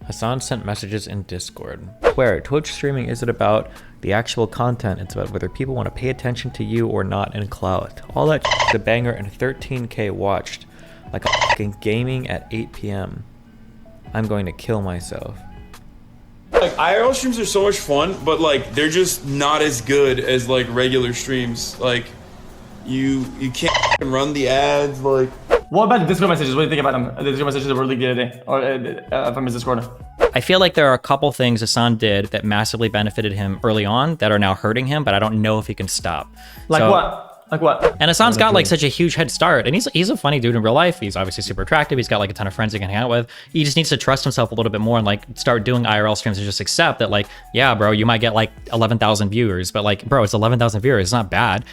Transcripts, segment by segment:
Hasan sent messages in Discord. Where Twitch streaming isn't about the actual content, it's about whether people want to pay attention to you or not in clout. All that is a banger and 13k watched. Like a fucking gaming at 8 p.m. I'm going to kill myself. Like IRL streams are so much fun, but like they're just not as good as like regular streams. Like you can't run the ads. Like what about the Discord messages? What do you think about them? The Discord messages were leaked the other day, or from his Discord. I feel like there are a couple things Hasan did that massively benefited him early on that are now hurting him, but I don't know if he can stop. Like what? Like what? And Hasan's got like such a huge head start, and he's a funny dude in real life. He's obviously super attractive. He's got like a ton of friends he can hang out with. He just needs to trust himself a little bit more and like start doing IRL streams and just accept that like, yeah, bro, you might get like 11,000 viewers, but like, bro, it's 11,000 viewers. It's not bad.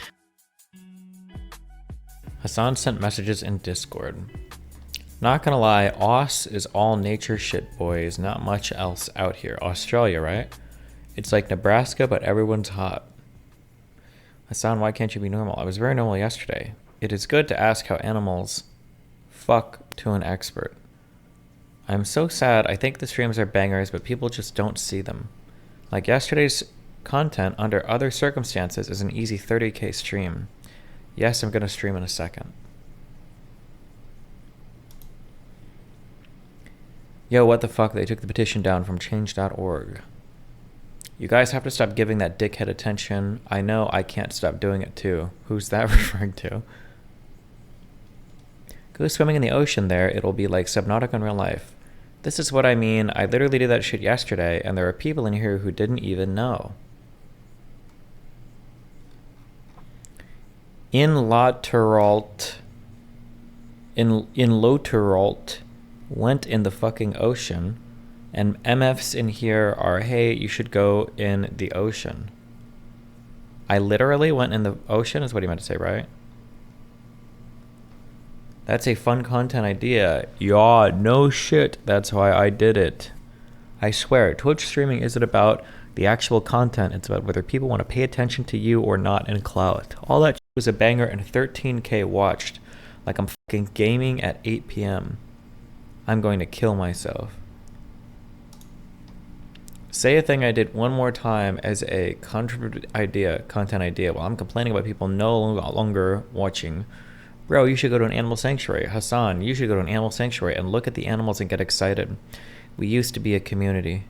Hasan sent messages in Discord. Not gonna lie, Aus is all nature shit, boys. Not much else out here. Australia, right? It's like Nebraska, but everyone's hot. Hasan, why can't you be normal? I was very normal yesterday. It is good to ask how animals fuck to an expert. I'm so sad. I think the streams are bangers, but people just don't see them. Like yesterday's content under other circumstances is an easy 30k stream. Yes, I'm gonna stream in a second. Yo, what the fuck? They took the petition down from change.org. You guys have to stop giving that dickhead attention. I know I can't stop doing it too. Who's that referring to? Go swimming in the ocean there. It'll be like Subnautica in real life. This is what I mean. I literally did that shit yesterday, and there are people in here who didn't even know. In Loteralt went in the fucking ocean, and MFs in here are, hey, you should go in the ocean. I literally went in the ocean is what he meant to say, right? That's a fun content idea. Yeah, no shit. That's why I did it. I swear, Twitch streaming isn't about the actual content. It's about whether people want to pay attention to you or not in clout. All that was a banger and 13k watched. Like I'm fucking gaming at 8 p.m. I'm going to kill myself. Say a thing I did one more time as a content idea. Well, I'm complaining about people no longer watching. Bro, you should go to an animal sanctuary. Hasan, you should go to an animal sanctuary and look at the animals and get excited. We used to be a community.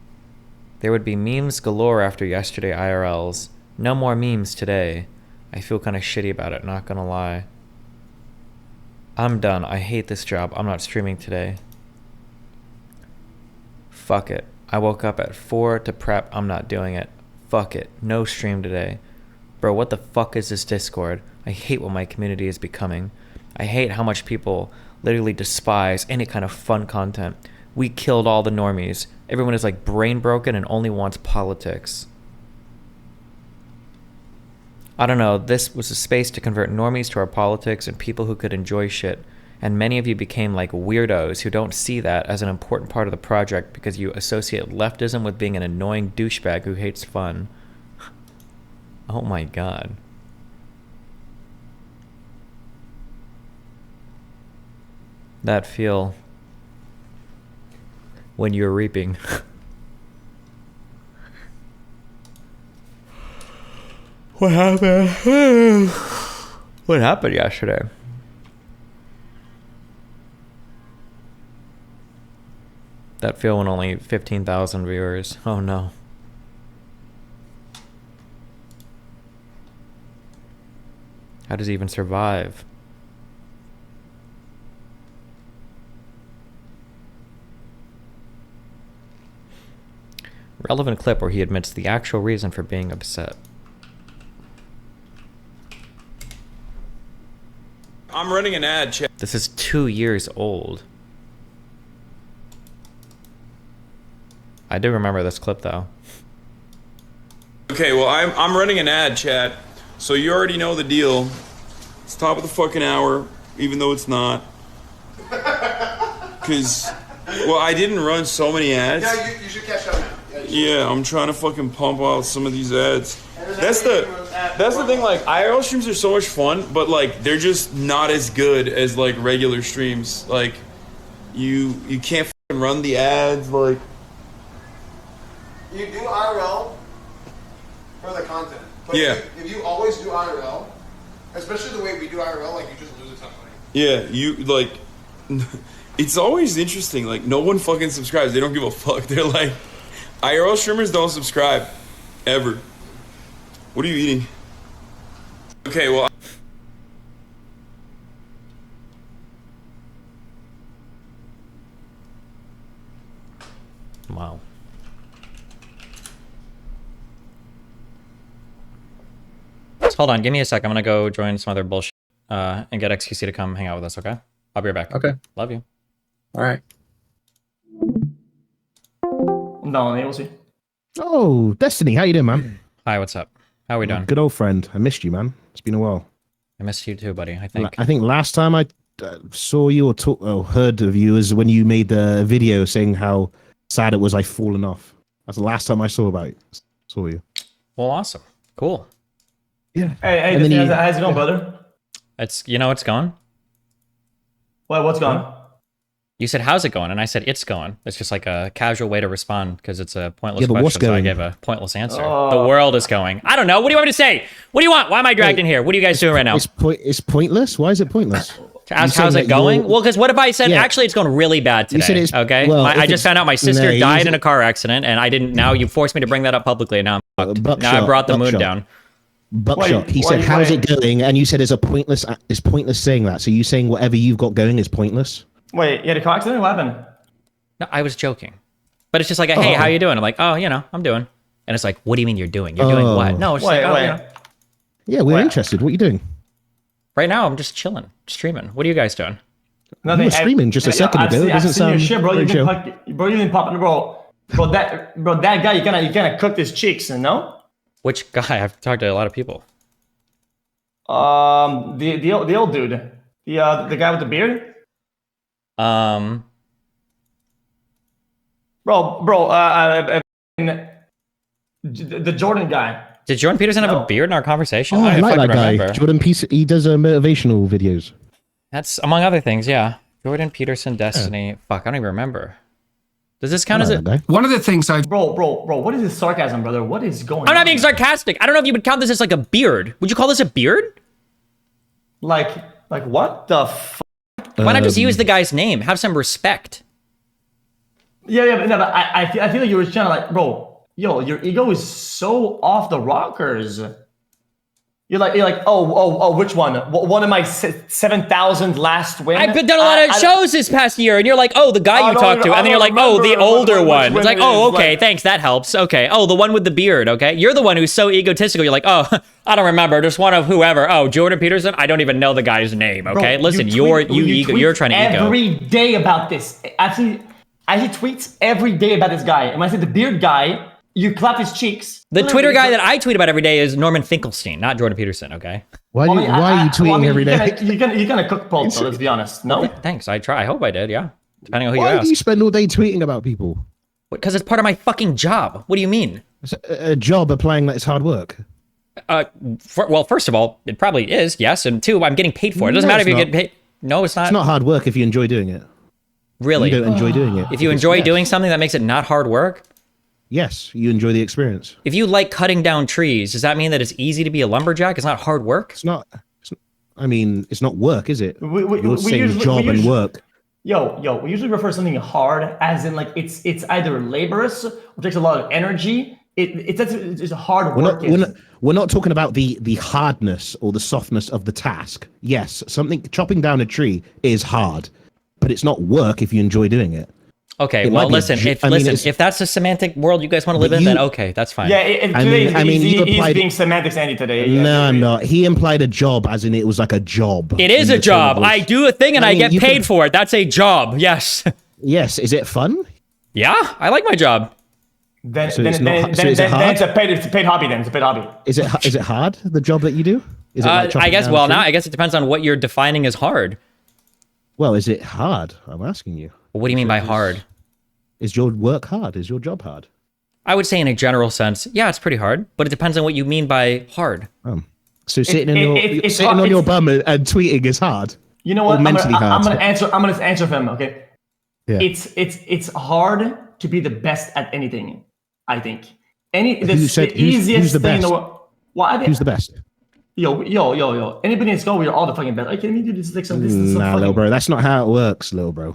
There would be memes galore after yesterday IRLs. No more memes today. I feel kind of shitty about it, not gonna lie. I'm done. I hate this job. I'm not streaming today. Fuck it. I woke up at 4 to prep. I'm not doing it. Fuck it. No stream today. Bro, what the fuck is this Discord? I hate what my community is becoming. I hate how much people literally despise any kind of fun content. We killed all the normies. Everyone is like brain broken and only wants politics. I don't know. This was a space to convert normies to our politics and people who could enjoy shit. And many of you became like weirdos who don't see that as an important part of the project because you associate leftism with being an annoying douchebag who hates fun. Oh my god. That feel when you're reaping. What happened? What happened yesterday? That feel when only 15,000 viewers. Oh no. How does he even survive? Relevant clip where he admits the actual reason for being upset. I'm running an ad, chat. This is 2 years old. I do remember this clip though. Okay, well I'm running an ad, chat. So you already know the deal. It's top of the fucking hour, even though it's not. Cause, well, I didn't run so many ads. Yeah, you should catch up now. Yeah, I'm trying to fucking pump out some of these ads. That's the thing, like, IRL streams are so much fun, but, like, they're just not as good as, like, regular streams. Like, you can't fucking run the ads, like, you do IRL for the content. But Yeah. if you always do IRL, especially the way we do IRL, like you just lose a ton of money. Yeah, you like. It's always interesting. Like no one fucking subscribes. They don't give a fuck. They're like, IRL streamers don't subscribe, ever. What are you eating? Okay, well. Wow. So hold on, give me a sec. I'm gonna go join some other bullshit and get xQc to come hang out with us, okay? I'll be right back. Okay. Love you. All right. No, we'll see. Oh, Destiny, how you doing, man? Hi, what's up? How we doing? Good old friend. I missed you, man. It's been a while. I missed you too, buddy. I think. I think last time I saw you or heard of you is when you made the video saying how sad it was I fallen off. That's the last time I saw you. Well, awesome. Cool. Yeah. Hey, how's it going, brother? It's it's going. What's going? You said how's it going, and I said it's going. It's just like a casual way to respond because it's a pointless Yeah, but question. what's So I going? gave a pointless answer. The world is going. I don't know. What do you want me to say? What do you want? Why am I dragged in here? What are you guys doing right now? It's pointless? Why is it pointless? To ask how's it going? Well, because what if I said Yeah. actually it's going really bad today? You said it's- okay. well, I if just it's- found out my sister no, died you- in a car accident, and I didn't. Now you forced me to bring that up publicly, and now I'm fucked. Buckshot, Now I brought the mood buckshot. down. Buckshot. He said, wait, "How's wait. it going?" And you said it's pointless saying that. So you saying whatever you've got going is pointless? Wait, you had a car accident? What happened? No, I was joking. But it's just like, hey, Oh. how you doing? I'm like, oh, I'm doing. And it's like, what do you mean you're doing? You're doing Oh. what? No, it's Wait, like, oh, wait. Yeah, we're Well- interested. What are you doing? right now I'm just chilling, streaming. What are you guys doing? Nothing. were streaming just a second ago. It doesn't I've seen your sound shit, bro. very You've been popping, bro. That guy, you kind of cooked his cheeks, you know? Which guy? I've talked to a lot of people. The old dude, the guy with the beard, the Jordan guy. Did Jordan Peterson have No. a beard in our conversation? Oh, I don't like that fucking guy. remember. Jordan Peace. He does motivational videos. That's among other things, yeah. Jordan Peterson, Destiny. Fuck, I don't even remember. Does this count I as like a... that guy. One of the things I Bro, what is this sarcasm, brother? What is going on? I'm not being sarcastic. I don't know if you would count this as like a beard. Would you call this a beard? Like what the f? Why not just use the guy's name? Have some respect. Yeah, but I feel like you were trying to like, bro, yo, your ego is so off the rockers. You're like, oh, which one? One of my 7,000 last win. I've done a lot of shows this past year, and you're like, oh, the guy you don't talked to, even- and then I you're like, don't oh, the remember older which one. It's like, it oh, is, okay, like- thanks, that helps. Okay, oh, the one with the beard. Okay, you're the one who's so egotistical. You're like, oh, I don't remember, just one of whoever. Oh, Jordan Peterson. I don't even know the guy's name. Okay, Bro, listen, you tweet you're trying to ego. every day about this. Actually, I see tweets every day about this guy. And when I say the beard guy, you clap his cheeks. The Twitter guy that I tweet about every day is Norman Finkelstein, not Jordan Peterson. Okay. Why are you tweeting every day? You're gonna cook Paul, though, let's be honest. No? Thanks. I try. I hope I did. Yeah. Depending on who you Why do ask. you spend all day tweeting about people? Because it's part of my fucking job. What do you mean? It's a job applying that it's hard work. Well, first of all, it probably is, yes, and two, I'm getting paid for it. It doesn't No, matter if it's you not. get paid. No, it's not. It's not hard work if you enjoy doing it. Really. You don't enjoy doing it. If you enjoy doing something that makes it not hard work, Yes, you enjoy the experience. if you like cutting down trees, does that mean that it's easy to be a lumberjack? It's not hard work? It's not. I mean, it's not work, is it? We You're saying usually- job we and usually- work. Yo, we usually refer to something hard as in like it's either laborious or takes a lot of energy. It's hard work. We're not talking about the hardness or the softness of the task. Yes, chopping down a tree is hard, but it's not work if you enjoy doing it. Okay, It well, might be a listen, ju- I mean, it's- if that's the semantic world you guys want to live But in, then you- okay, that's fine. Yeah, I mean, you he's applied- being semantics Andy today. Yeah, No, I'm not. He implied a job, as in it was like a job. It is in a the job. syllabus. I do a thing and I I mean, get you paid could- for it. That's a job. Yes. Yes, is it fun? Yeah, I like my job. Then So then it's not- then, so then, is it then hard? it's a paid hobby. Then it's a paid hobby. Is it hard, the job that you do? Is it like I chopping guess. down Well, trees? now I guess it depends on what you're defining as hard. Well, is it hard? I'm asking you. What do you mean by hard? Is your work hard? Is your job hard? I would say in a general sense, yeah, it's pretty hard, but it depends on what you mean by hard. So sitting it's on hard- your it's- bum and tweeting is hard. You know what? Or mentally I'm hard. gonna answer for him. Okay. Yeah. It's hard to be the best at anything. I think. This Who the said- easiest who's the thing in the best? world. Well, I think, Who's the best? yo. Anybody in school, we're all the fucking best. Are you kidding me, dude? This is like some. This is some Nah, fucking, little bro. That's not how it works, little bro.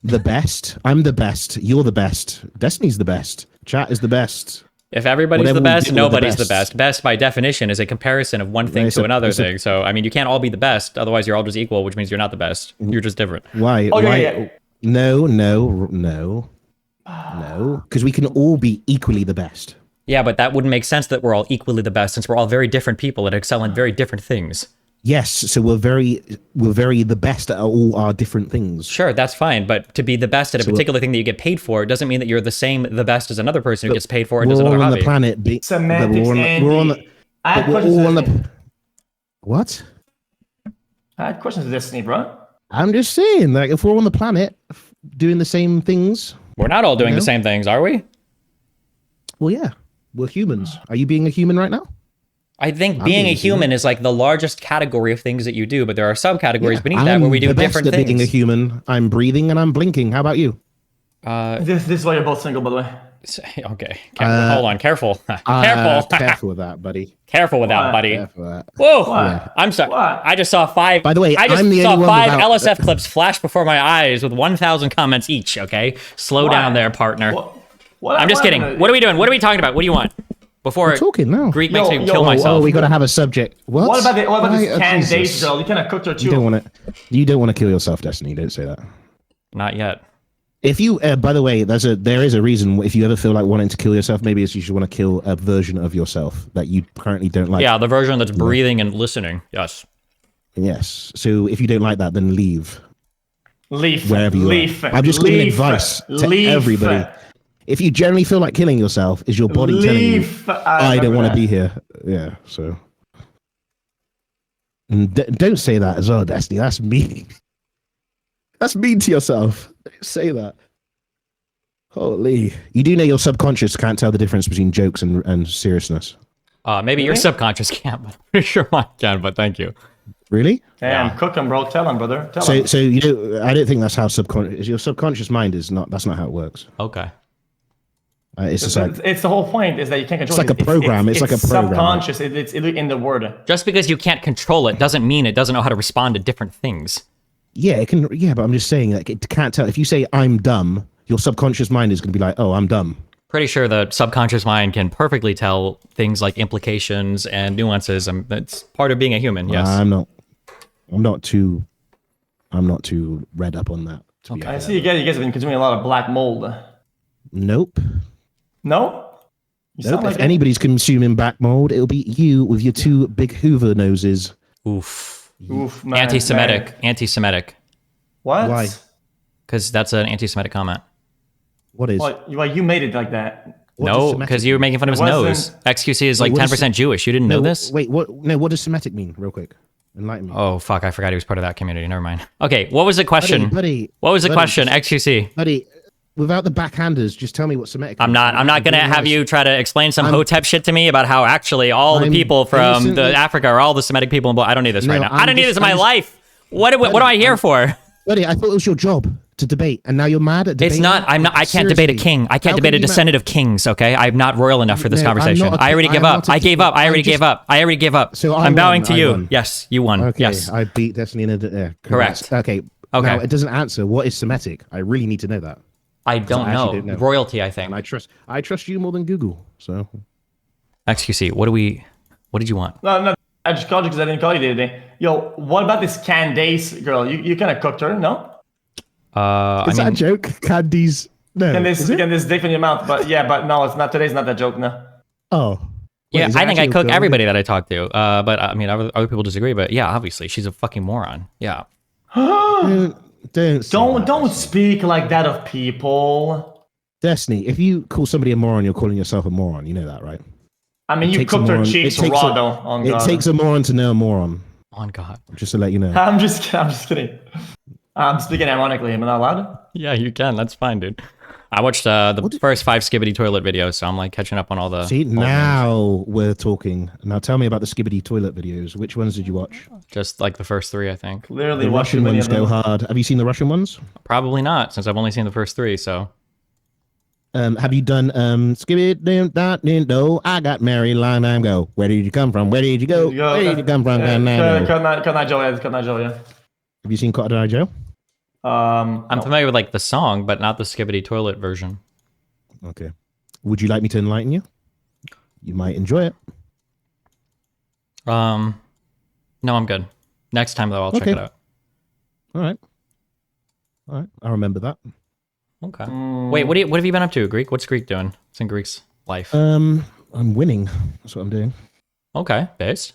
The best. I'm the best. You're the best. Destiny's the best. Chat is the best. If everybody's Whatever the we best, do, we're the nobody's the best. best. Best by definition is a comparison of one thing It's to a- another it's a- thing. So I mean, you can't all be the best. Otherwise, you're all just equal, which means you're not the best. You're just different. Why? Oh, yeah, Why? yeah. No. Because we can all be equally the best. Yeah, but that wouldn't make sense that we're all equally the best since we're all very different people that excel in very different things. Yes, so we're very the best at all our different things. Sure, that's fine, but to be the best at a So particular thing that you get paid for doesn't mean that you're the best as another person who gets paid for it and We're does all another on hobby. the planet. Semantics, we're on the. Andy. I had But we're questions. all on to Destiny. the. What? I had questions to Destiny, bro. I'm just saying, like, if we're on the planet doing the same things, We're not all doing No. the same things, are we? well, yeah, we're humans. Are you being a human right now? I think I'm being a being a human. human is like the largest category of things that you do, but there are subcategories Yeah, beneath that where we do the best different at being a things. human. I'm breathing and I'm blinking. How about you? This is why you're both single, by the way. Okay, hold on, careful. Careful. Careful with that, buddy. Careful with that, What? buddy. Careful with that. Whoa! What? I'm sorry. What? I just saw 5. By the way, I just I'm the saw only one 5 without- LSF clips flash before my eyes with 1,000 comments each. Okay, slow down there, partner. What I'm just kidding. What are we doing? What are we talking about? What do you want? Before We're talking now. Greek makes me Yo, kill yo, myself. Oh, we gotta have a subject. What? What about Why- this canned Jesus. dates, girl? You kind of cooked her too. You don't want to kill yourself, Destiny. Don't say that. Not yet. If you, by the way, there is a reason. If you ever feel like wanting to kill yourself, maybe it's you should want to kill a version of yourself that you currently don't like. Yeah, the version that's breathing and listening. Yes. Yes. So if you don't like that, then leave Leaf. wherever you Leaf. are. I'm just giving Leaf. advice to Leaf. everybody. If you generally feel like killing yourself, is your body telling you, Leaf. I don't remember want to that. be here? Yeah. So. And don't say that as well, Destiny. That's mean. That's mean to yourself. Don't say that. Holy. You do know your subconscious can't tell the difference between jokes and seriousness. Maybe your Really? subconscious can't, but I'm pretty sure mine can, but thank you. Really? Damn, cook him, bro. Tell him, brother. Tell him. So you know, I don't think that's how subconscious. Your subconscious mind is not. That's not how it works. Okay. It's just like It's the whole point is that you can't control It's like it. a program. It's like a program. Subconscious. It's in the word. Just because you can't control it doesn't mean it doesn't know how to respond to different things. yeah, it can. Yeah, but I'm just saying like it can't tell. If you say I'm dumb, your subconscious mind is going to be like, oh, I'm dumb. Pretty sure the subconscious mind can perfectly tell things like implications and nuances. And that's part of being a human. Yes. I'm not too read up on that. To be I honest. see you guys have been consuming a lot of black mold. Nope. No? You Nope. sound like If it. anybody's consuming back mold, it'll be you with your two big Hoover noses. Oof. Oof, man, Anti-Semitic. man. Anti-Semitic. What? Why? Because that's an anti-Semitic comment. What is? Well, you made it like that. What does No, Semitic because you were making fun of his It nose. wasn't- xQc is like what is- 10% Jewish. You didn't know this? Wait, what? No, what does Semitic mean? Real quick, enlighten me. Oh, fuck. I forgot he was part of that community. Never mind. Okay, what was the question? buddy, What was the buddy, question? just- xQc. buddy, without the backhanders, just tell me what Semitic. I'm means. not gonna really have nice. you try to explain some I'm- Hotep shit to me about how actually all the I'm people from the innocently- Africa are all the Semitic people. I don't need this right No, now. I don't need this in my I'm just- life. What am I here for? Buddy, I thought it was your job to debate, and now you're mad at debating. It's not. I'm not. I can't debate a Seriously. king. I can't How debate can a you descendant of kings. Okay, I'm not royal enough for this No, I'm conversation. not a I already king. give I am up. not a I gave king. up. I I'm already just- gave up. I already gave up. So I I'm bowing won, to I you. won. Yes, you won. Okay, Yes. I beat Destiny in a. Correct. Okay. Okay. Now it doesn't answer. What is Semitic? I really need to know that, I don't I know. actually don't know. Royalty, I think. and I trust you more than Google. So XQC. What did you want? No. I just called you because I didn't call you the other day. Yo, what about this Candace girl? You kind of cooked her, no? I is that a mean, joke? Candies? No. is it? Candace dick in your mouth, but yeah, but no, it's not. Today's not that joke, no. Oh. Wait, yeah, is it I think I actually a cook girl? everybody that I talk to. But I mean, other people disagree. But yeah, obviously, she's a fucking moron. Yeah. Don't say that. Don't speak like that of people. Destiny, if you call somebody a moron, you're calling yourself a moron. You know that, right? I mean, It you takes a cooked her moron- cheeks it takes raw a- though. Oh, It God. takes a moron to know a moron. On God. Just to let you know. I'm just kidding. I'm speaking ironically. Am I not allowed? Yeah, you can. That's fine, dude. I watched the first 5 Skibbity toilet videos, so I'm like catching up on all the. See, all the- now we're talking. Now tell me about the Skibbity toilet videos. Which ones did you watch? Just like the first 3, I think. Clearly, The watch too Russian many ones of them. go hard. Have you seen the Russian ones? Probably not, since I've only seen the first 3. So Have you done skibidi I got married long time ago. Where did you come from? Where did you go? Where did you come from? Cut Joe, yeah. Have you seen Cotton Eye Joe? I'm No. familiar with like the song, but not the Skibbity Toilet version. Okay. Would you like me to enlighten you? You might enjoy it. No, I'm good. Next time though, I'll check Okay. it out. All right. I'll remember that. Okay. Wait, what have you been up to, Greek? What's Greek doing? It's in Greek's life. I'm winning. That's what I'm doing. Okay, based.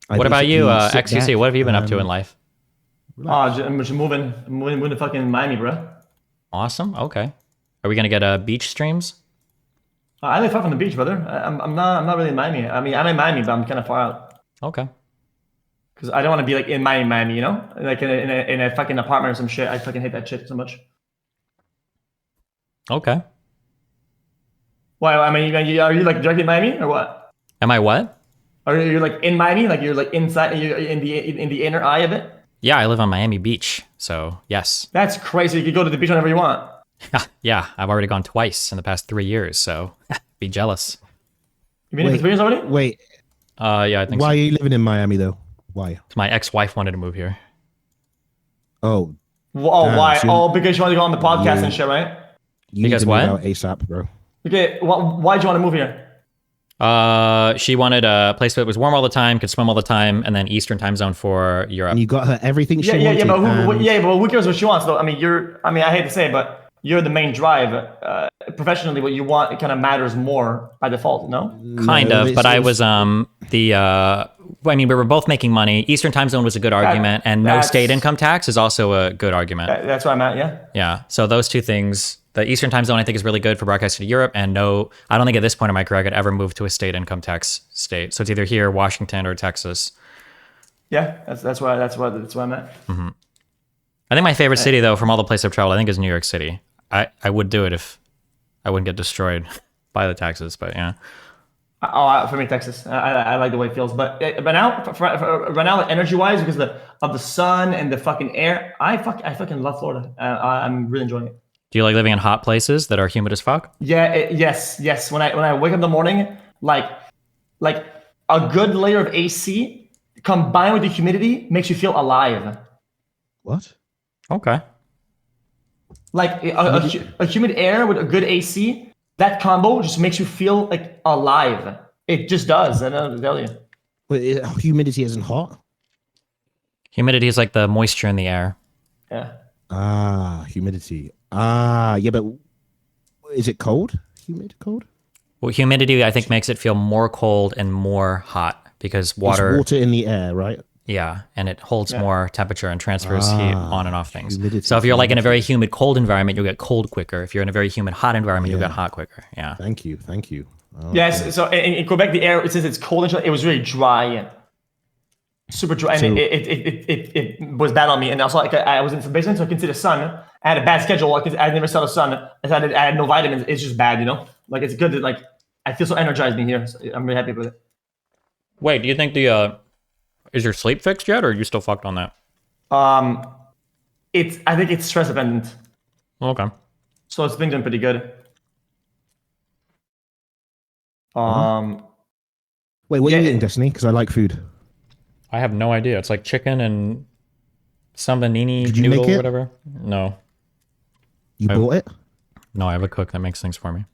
I What about you, basically sit xQc? back, What have you been up to in life? I'm just moving to fucking Miami, bro. Awesome. Okay. Are we gonna get beach streams? I live far from the beach, brother. I'm not really in Miami. I mean, I'm in Miami, but I'm kind of far out. Okay. Because I don't want to be like in Miami, you know, like in a fucking apartment or some shit. I fucking hate that shit so much. Okay. Why? I mean, are you like directly in Miami or what? Am I what? Are you like in Miami? Like you're like inside? You're in the inner eye of it? Yeah, I live on Miami Beach, so yes. That's crazy. You can go to the beach whenever you want. Yeah, I've already gone twice in the past 3 years, so be jealous. You been here for 3 years already? Wait, Yeah, I think why so. are you living in Miami though? Why? My ex-wife wanted to move here. Oh, Oh, Damn, why? so- Oh, because you want to go on the podcast You- and shit, right? you Because need to move what? out ASAP, bro. Okay, why'd you want to move here? She wanted a place that was warm all the time, could swim all the time, and then Eastern time zone for Europe. And you got her everything she Yeah, wanted. but and- who cares what she wants though? I mean, I hate to say it, but you're the main drive. Professionally, what you want, it kind of matters more by default, no? Kind No, of, it's- but I it's- was I mean, we were both making money. Eastern time zone was a good argument, and no that's- state income tax is also a good argument. That's where I'm at, yeah. Yeah. So those two things, the Eastern time zone I think is really good for broadcasting to Europe, and no, I don't think at this point in my career I could ever move to a state income tax state. So it's either here, Washington, or Texas. Yeah, that's where I'm at. I think my favorite city though, from all the places I've traveled, I think is New York City. I would do it if I wouldn't get destroyed by the taxes, but yeah. For me, Texas. I like the way it feels, but now, right now, like, energy-wise, because of the sun and the fucking air, I fucking love Florida. I'm really enjoying it. Do you like living in hot places that are humid as fuck? Yeah, yes. When I wake up in the morning, like a good layer of AC combined with the humidity makes you feel alive. What? Okay. Like a humid air with a good AC, that combo just makes you feel like alive. It just does. I don't know to tell you. Wait, humidity isn't hot? Humidity is like the moisture in the air. Yeah. Ah, humidity. Ah, yeah, but is it cold? Humid, cold? Well, humidity I think makes it feel more cold and more hot because It's water, water in the air, right? yeah, and it holds more temperature and transfers heat on and off things. humidity, So if you're like in a very humid cold environment, you'll get cold quicker. If you're in a very humid hot environment, you'll get hot quicker. Yeah. Thank you. Oh, Yes. So in Quebec, the air, since it's cold and it was really dry and super dry, and So- it was bad on me. And also, like I was in the basement, so I couldn't see the sun. I had a bad schedule. I never saw the sun. I had no vitamins. It's just bad, you know. Like it's good that like I feel so energized being here. So I'm really happy with it. Wait, do you think the is your sleep fixed yet, or are you still fucked on that? I think it's stress dependent. Okay. So it's been doing pretty good. Wait, what are Yeah. you eating, Destiny? Because I like food. I have no idea. It's like chicken and sambanini Did you noodle make or it? whatever. No, You bought it? no, I have a cook that makes things for me.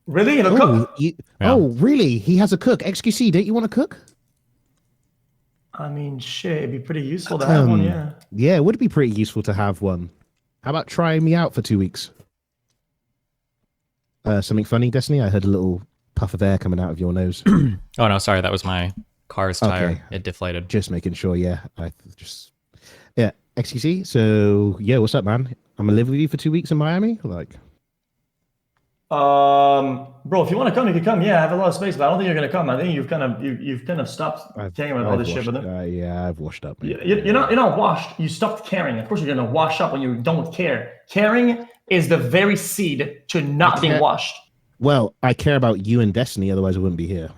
Really? You know, Oh, cook? you, Yeah. oh, really? He has a cook. xQc, don't you want to cook? I mean, shit, it'd be pretty useful to have one, yeah. Yeah, it would be pretty useful to have one. How about trying me out for 2 weeks? Something funny, Destiny? I heard a little puff of air coming out of your nose. Oh no, sorry, that was my car's tire. Okay. It deflated. Just making sure, yeah. Yeah, xQc. So, yeah, what's up, man? I'm gonna live with you for 2 weeks in Miami? Like, Bro, if you want to come, you can come. Yeah, I have a lot of space, but I don't think you're gonna come. I think you've kind of stopped caring about all this shit, brother. yeah, I've washed up. Man. You're not washed. You stopped caring. Of course, you're gonna wash up when you don't care. Caring is the very seed to not being care. washed. Well, I care about you and Destiny, otherwise I wouldn't be here.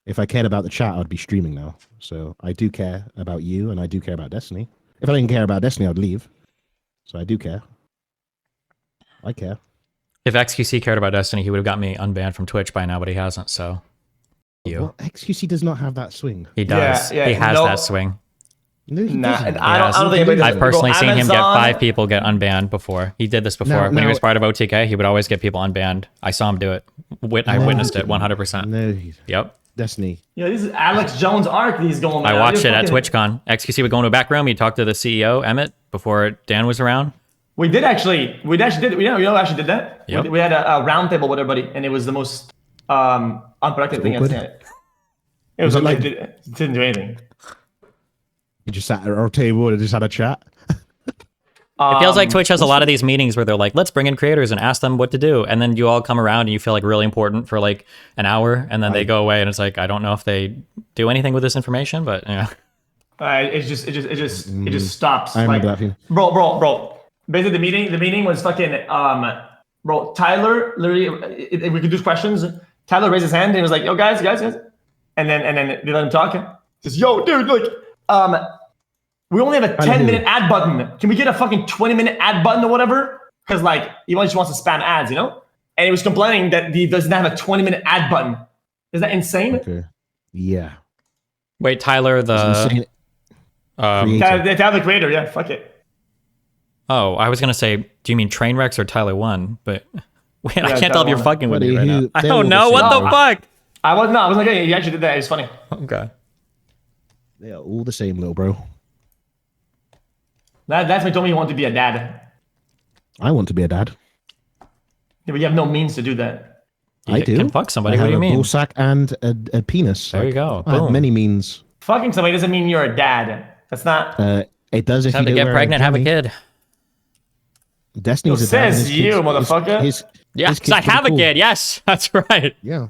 If I cared about the chat, I'd be streaming now. So I do care about you, and I do care about Destiny. If I didn't care about Destiny, I'd leave. So I do care. I care. If xQc cared about Destiny, he would have got me unbanned from Twitch by now, but he hasn't. So, Well, XQC does not have that swing. he does. Yeah, he has no. that swing. No, he Nah, doesn't. and I don't think anybody I've personally seen him get Amazon- 5 people get unbanned before. He did this before. When he was part of OTK, he would always get people unbanned. I saw him do it. I witnessed it 100%. No, Yep. Destiny. Yeah, this is Alex Jones' arc he's going. I on. watched You're it at fucking- TwitchCon. XQC would go into a back room. He'd talk to the CEO, Emmett, before Dan was around. We actually did. We actually did that. Yep. We had a round table with everybody, and it was the most unproductive thing I've Awkward? seen. It was it like like- it didn't do anything. You just sat at our table and just had a chat. It feels like Twitch has a lot of these meetings where they're like, let's bring in creators and ask them what to do. And then you all come around and you feel like really important for like an hour. And then they go away and it's like, I don't know if they do anything with this information, but yeah. It just stops. I remember like, that feeling. bro. Basically, the meeting was fucking bro. Tyler literally, if we could do questions. Tyler raised his hand and he was like, "Yo, guys," and then they let him talk. He says, "Yo, dude, look, we only have a 10-minute ad button. Can we get a fucking 20-minute ad button or whatever? Because like he just wants to spam ads, you know." And he was complaining that he doesn't have a 20-minute ad button. Is that insane? Okay. Yeah. Wait, Tyler, It's the. insane. Tyler, the creator, yeah, fuck it. Oh, I was going to say, do you mean Trainwrecks or Tyler 1? But wait, I can't tell if you're Tyler 1. fucking with me Buddy, right now. who- I they're all don't the know. same. What the No, fuck? I was like, hey, he actually did that. It was funny. Okay. They are all the same, little bro. That's when he told me he wanted to be a dad. I want to be a dad. Yeah, but you have no means to do that. I You do. can fuck somebody. I What have do you a mean? ball sack and a penis. There you go. I have Boom. many means. Fucking somebody doesn't mean you're a dad. That's not. It does if Time you to don't get wear pregnant, have a jammy. kid. Destiny's Who a dad, and says his you, kids- motherfucker? Yeah, his because I kid's pretty have a cool. kid. Yes, that's right. Yeah,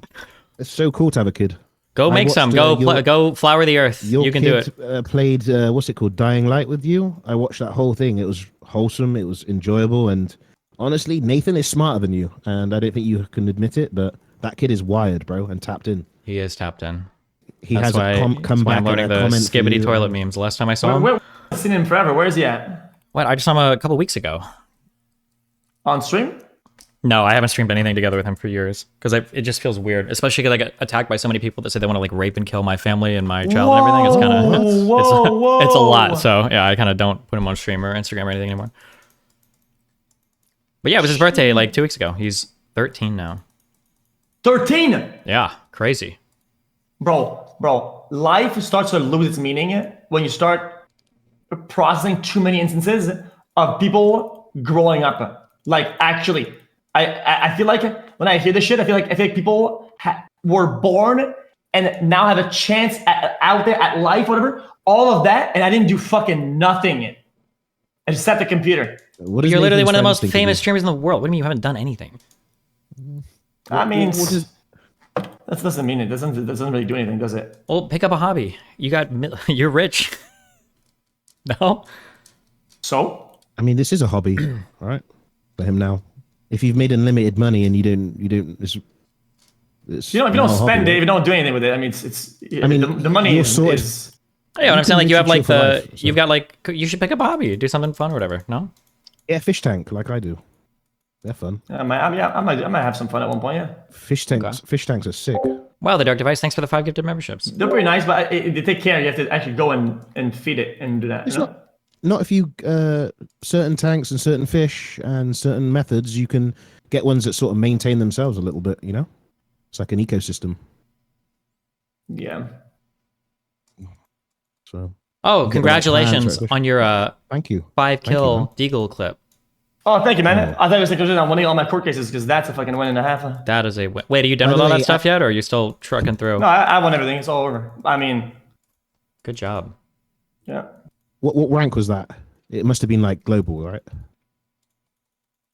it's so cool to have a kid. Go I make watched, some. Go flower the earth. Your You can kid, do it. Played what's it called, Dying Light with you. I watched that whole thing. It was wholesome. It was enjoyable, and honestly, Nathan is smarter than you, and I don't think you can admit it, but that kid is wired, bro, and tapped in. He is tapped in. He That's has why, a that's come why back I'm loading and a the comment for skibbity you, toilet and- memes. The last time I saw him. I've seen him forever. Where is he at? What? I just saw him a couple weeks ago. On stream? No, I haven't streamed anything together with him for years because it just feels weird, especially because I get attacked by so many people that say they want to like rape and kill my family and my child and everything. It's kind of it's a lot. So yeah, I kind of don't put him on stream or Instagram or anything anymore. But yeah, it was his birthday like 2 weeks ago. He's 13 now. 13! Yeah, crazy. Bro, life starts to lose its meaning when you start processing too many instances of people growing up. Like, actually, I feel like when I hear this shit, I feel like people were born and now have a chance out there at life, whatever, all of that, and I didn't do fucking nothing. I just sat at the computer. What is You're literally Nathan's one of the friends most think of famous you? streamers in the world. What do you mean you haven't done anything? I mean, What is- that doesn't mean it. Doesn't really do anything, does it? Well, pick up a hobby. You're rich. No? So? I mean, this is a hobby, all right, for him now. If you've made unlimited money and you don't, it's If you don't now a spend hobby, it, if you don't do anything with it, I mean, it's I mean, the money you're is, sorted. is Yeah, what I'm can saying, like you have literally like chill for the, life, so. you've got like, you should pick up a hobby, do something fun or whatever. No? Yeah, fish tank like I do. They're fun. I might have some fun at one point. Yeah, Fish tanks are sick. Wow, the Dark Device, thanks for the 5 gifted memberships. they're pretty nice, but they take care. You have to actually go and feed it and do that. It's You know? Not if you certain tanks and certain fish and certain methods, you can get ones that sort of maintain themselves a little bit. You know, it's like an ecosystem. Yeah. So Oh, Get the congratulations right plans, on your thank you. 5 Thank you, kill Deagle clip. Oh, thank you, man. I thought it was like I'm winning all my court cases because that's a fucking win and a half. That is a win. Wait, are you done By with the all that way, stuff yet, or are you still trucking through? No, I won everything. It's all over. I mean, Good job. yeah. What rank was that? It must have been like global, right?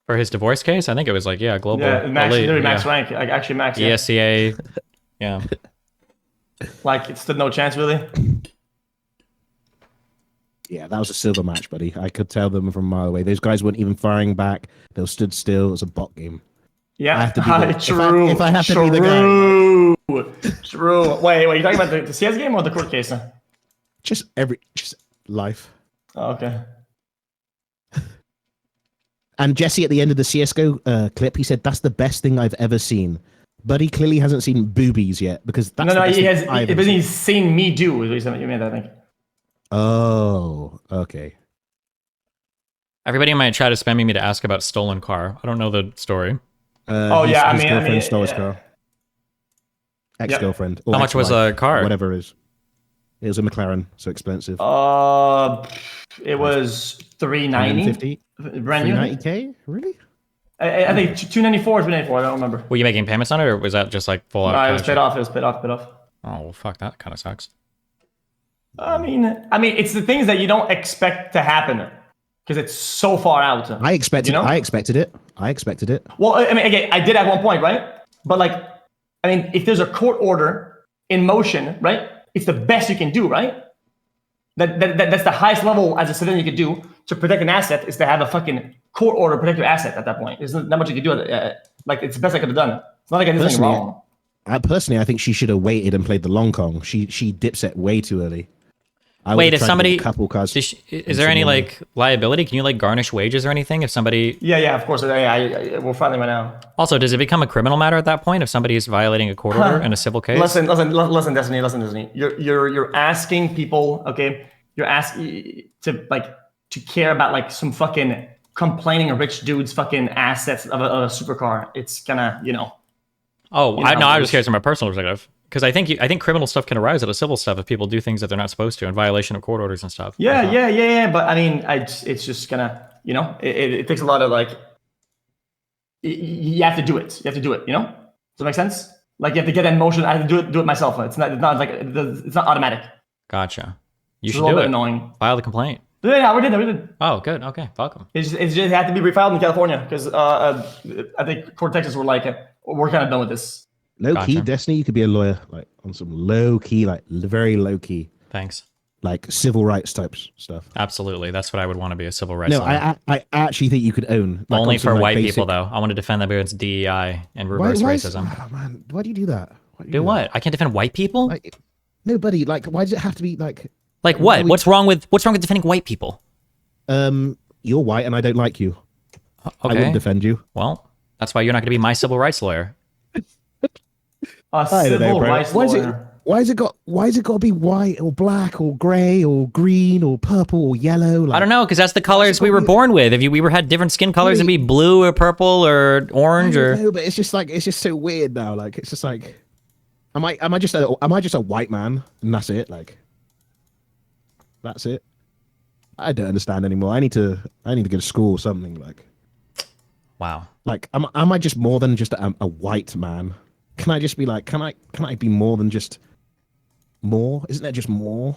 For his divorce case, I think it was like, yeah, global. Yeah, max, elite, literally max yeah. rank. Like, actually max. Yeah. ESCA. Yeah. Like, it stood no chance, really. Yeah, that was a silver match, buddy. I could tell them from a mile away. Those guys weren't even firing back. They were stood still. It was a bot game. Yeah, I have to be the- true. if I have to be the guy. True. Wait, you talking about the CS game or the court case? Just life. Oh, okay. And Jesse at the end of the CS:GO clip, he said that's the best thing I've ever seen. But he clearly hasn't seen boobies yet because that's No, the best he thing has. I've ever But seen. he's seen me do. Is what you meant, I think. Oh, okay. Everybody in my chat is spamming me to ask about stolen car. I don't know the story. His girlfriend stole his car. Ex-girlfriend. Or How much was ex-wife, a car? Whatever it is. It was a McLaren, so expensive. It was 390. 150? Brand new. 390K? Really? I think 294 or 394. I don't remember. Were you making payments on it, or was that just like full out? No, it was cash? paid off. It was paid off. Oh well, fuck, that kind of sucks. I mean, it's the things that you don't expect to happen because it's so far out. I expected it. Well, I mean, again, I did at one point, right? But like, I mean, if there's a court order in motion, right? It's the best you can do, right? That's the highest level as a civilian you could do to protect an asset is to have a fucking court order protect your asset at that point. There's not much you can do. Like, it's the best I could have done. It's not like I did anything wrong. Personally, I think she should have waited and played the long Kong. She dips it way too early. Wait, if somebody, a couple cars is there any like liability? Can you like garnish wages or anything if somebody? Yeah, of course. We're filing right now. Also, does it become a criminal matter at that point if somebody is violating a court order in a civil case? Listen, Destiny. You're asking people, okay? You're asking to care about like some fucking complaining rich dude's fucking assets of a supercar. It's gonna, Oh, I was curious from a personal perspective. Because I think criminal stuff can arise out of civil stuff if people do things that they're not supposed to in violation of court orders and stuff. Yeah. But I mean, it's just gonna, it takes a lot of like, you have to do it. Does that make sense? Like you have to get in motion. I have to do it myself. It's not like it's not automatic. Gotcha. You It's should a little do bit it. annoying. File the complaint. Yeah, we did. Oh, good. Okay, welcome. It just had to be refiled in California because I think Court Texas were like, we're kind of done with this. Low key, Gotcha. Destiny, you could be a lawyer, like on some low key, like very low key, Thanks. like civil rights type stuff. Absolutely, that's what I would want to be, a civil rights No, lawyer. I actually think you could own. Like, Only on some, for like, white basic- people, though. I want to defend them against DEI and reverse racism. Oh, man, why do you do that? Why Do what? I can't defend white people? Like, nobody. Like, why does it have to be like? Like what? What's wrong with defending white people? You're white and I don't like you. I Okay. wouldn't defend you. Well, that's why you're not going to be my civil rights lawyer. A I don't know, civil bro. rights Why lawyer. is it got to be white or black or grey or green or purple or yellow? Like, I don't know, because that's the colors we were born with. If we had different skin colors, it'd be blue or purple or orange or. No, but it's just so weird now. Like, it's just like, am I just a white man and that's it? Like, that's it. I don't understand anymore. I need to go to school or something. Like, Wow. like am I just more than just a white man? Can I just be like, can I be more than just more? Isn't there just more?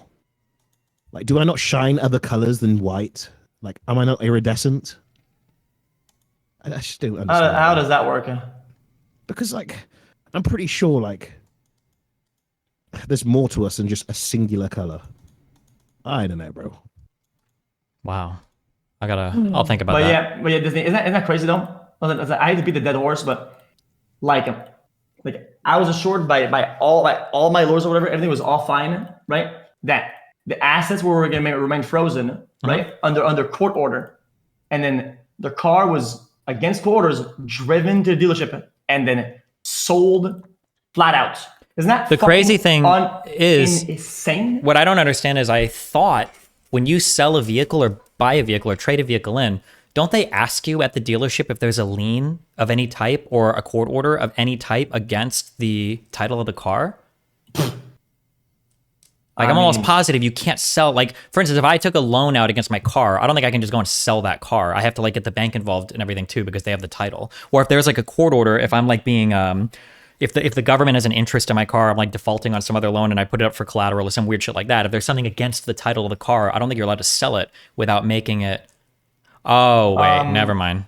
Like, do I not shine other colors than white? Like, am I not iridescent? I just don't understand. How does that work? Because like, I'm pretty sure like there's more to us than just a singular color. I don't know, bro. Wow. I'll think about that. But yeah, Disney, isn't that crazy though? I hate to beat the dead horse, but like I was assured by all my lawyers or whatever, everything was all fine, right? That the assets were going to remain frozen, right, under court order, and then the car was against court orders, driven to the dealership, and then sold flat out. Isn't that The crazy thing is insane? what I don't understand is I thought when you sell a vehicle or buy a vehicle or trade a vehicle in, don't they ask you at the dealership if there's a lien of any type or a court order of any type against the title of the car? Like, I'm almost positive you can't sell, like, for instance, if I took a loan out against my car, I don't think I can just go and sell that car. I have to, like, get the bank involved and everything, too, because they have the title. Or if there's, like, a court order, if I'm, like, being, if the government has an interest in my car, I'm, like, defaulting on some other loan and I put it up for collateral or some weird shit like that. If there's something against the title of the car, I don't think you're allowed to sell it without making it. Oh, wait, never mind.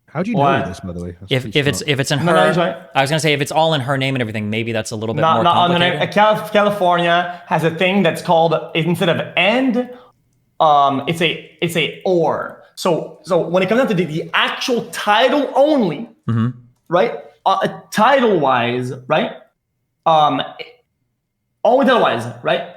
How do you know this, by the way? If it's in her, No, that's right. I was gonna say if it's all in her name and everything, maybe that's a little bit more Not on the complicated. name. California has a thing that's called, instead of and, it's a or. So when it comes down to the actual title only, right? Title wise, right? Only title wise, right?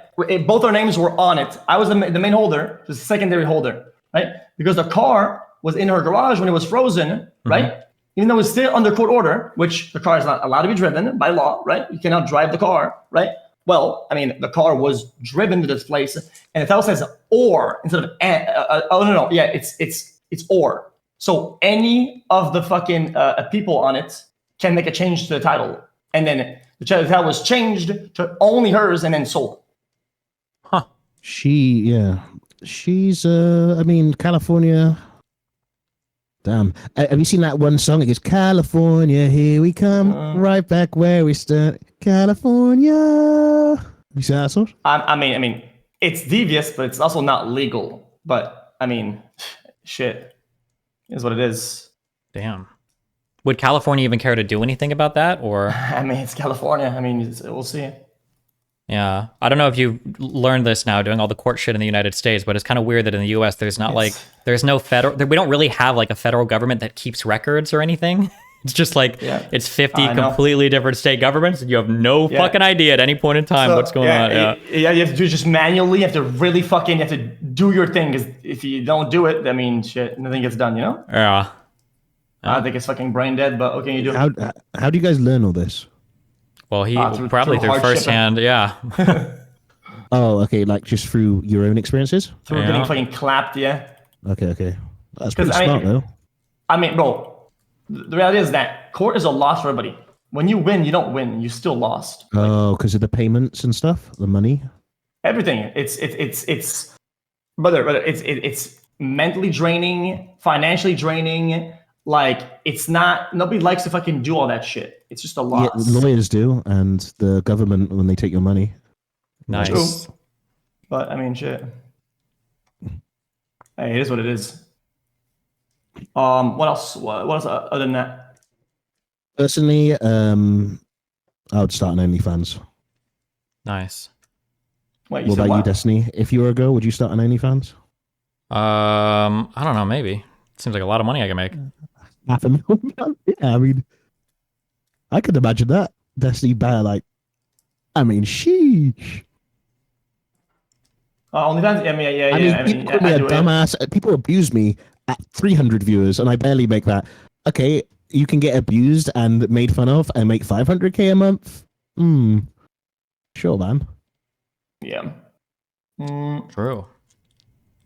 Both our names were on it. I was the main holder, the secondary holder, right? Because the car was in her garage when it was frozen, right? Even though it's still under court order, which the car is not allowed to be driven by law, right? You cannot drive the car, right? Well, I mean, the car was driven to this place, and the title says "or" instead of it's "or." So any of the fucking people on it can make a change to the title, and then the title was changed to only hers, and then sold. She's I mean, California. Damn. Have you seen that one song? It goes, California, here we come, right back where we start. California. You see that song? I mean, it's devious, but it's also not legal. But I mean, shit is what it is. Damn. Would California even care to do anything about that, or? I mean, it's California. I mean, we'll see. Yeah, I don't know if you learned this now doing all the court shit in the United States, but it's kind of weird that in the U.S. there's no federal. We don't really have like a federal government that keeps records or anything. It's just like it's 50 completely different state governments, and you have no fucking idea at any point in time what's going on. Yeah, you have to do it just manually. You have to really you have to do your thing. Because if you don't do it, I mean, shit, nothing gets done. You know? Yeah. I think it's fucking brain dead. But what can you do? How do you guys learn all this? Well, probably through firsthand, yeah. Oh, okay, like just through your own experiences? Through getting fucking clapped, yeah. Okay. That's pretty smart, though. I mean, bro, the reality is that court is a loss for everybody. When you win, you don't win. You still lost. Oh, because of the payments and stuff? The money? Everything. It's mentally draining, financially draining. Like, it's not, nobody likes to fucking do all that shit. It's just a loss. Yeah, lawyers do, and the government when they take your money. Nice. True. But I mean, shit. Hey, it is what it is. What else? What else other than that? Personally, I would start an OnlyFans. Nice. Wait, What about you, Destiny? If you were a girl, would you start an OnlyFans? I don't know, maybe. Seems like a lot of money I can make. $500,000? Yeah, I mean, I could imagine that. Destiny better, like, I mean, sheesh. OnlyFans? I mean, people call me a dumbass. People abuse me at 300 viewers, and I barely make that. Okay, you can get abused and made fun of and make 500K a month? Sure, man. Yeah. True.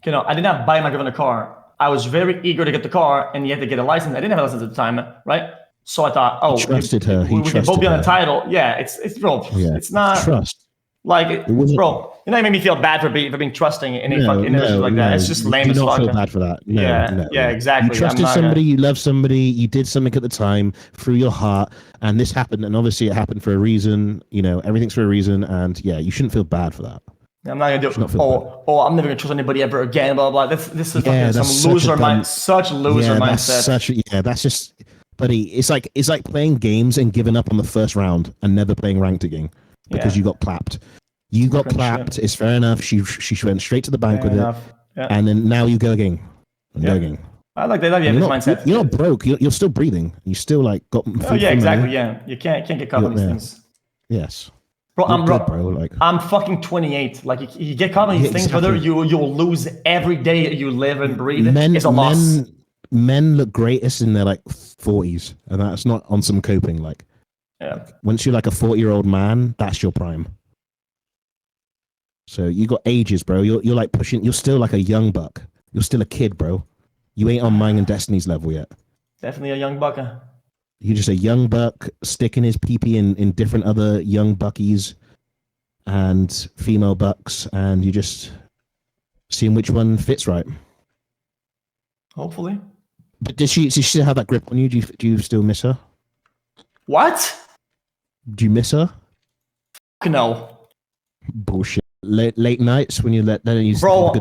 You know, I did not buy my girlfriend a car. I was very eager to get the car, and you had to get a license. I didn't have a license at the time, right? So I thought, He trusted her. We can both be on the title. Yeah, it's bro. Yeah. It's not Trust. like, bro. You know, it made me feel bad for being trusting in a fucking industry like that. It's just lame as fuck. You don't feel bad for that. No. Yeah, exactly. You trusted somebody, you loved somebody, you did something at the time through your heart, and this happened, and obviously it happened for a reason. You know, everything's for a reason, and yeah, you shouldn't feel bad for that. I'm not gonna do it. I'm never gonna trust anybody ever again. Blah blah. This is fucking some loser mindset. Such loser mindset. That's just, buddy. It's like playing games and giving up on the first round and never playing ranked again because you got clapped. You got clapped. It's fair enough. She went straight to the bank with it, and then now you go again. I like that. This mindset. You're not broke. You're still breathing. You still like got. Oh yeah, exactly. Yeah, you can't get caught on these things. Yes. Bro, I'm fucking 28. Like, you get caught on these things, whether you'll lose every day you live and breathe. It's a loss. Men look greatest in their like 40s, and that's not on some coping. Like, once you're like a 40-year-old man, that's your prime. So you got ages, bro. You're like pushing. You're still like a young buck. You're still a kid, bro. You ain't on mine and Destiny's level yet. Definitely a young buck. You're just a young buck sticking his pee-pee in different other young buckies and female bucks, and you just seeing which one fits right. Hopefully. But does she still have that grip on you? Do you still miss her? What? Do you miss her? No. Bullshit. Late nights when you let you bro.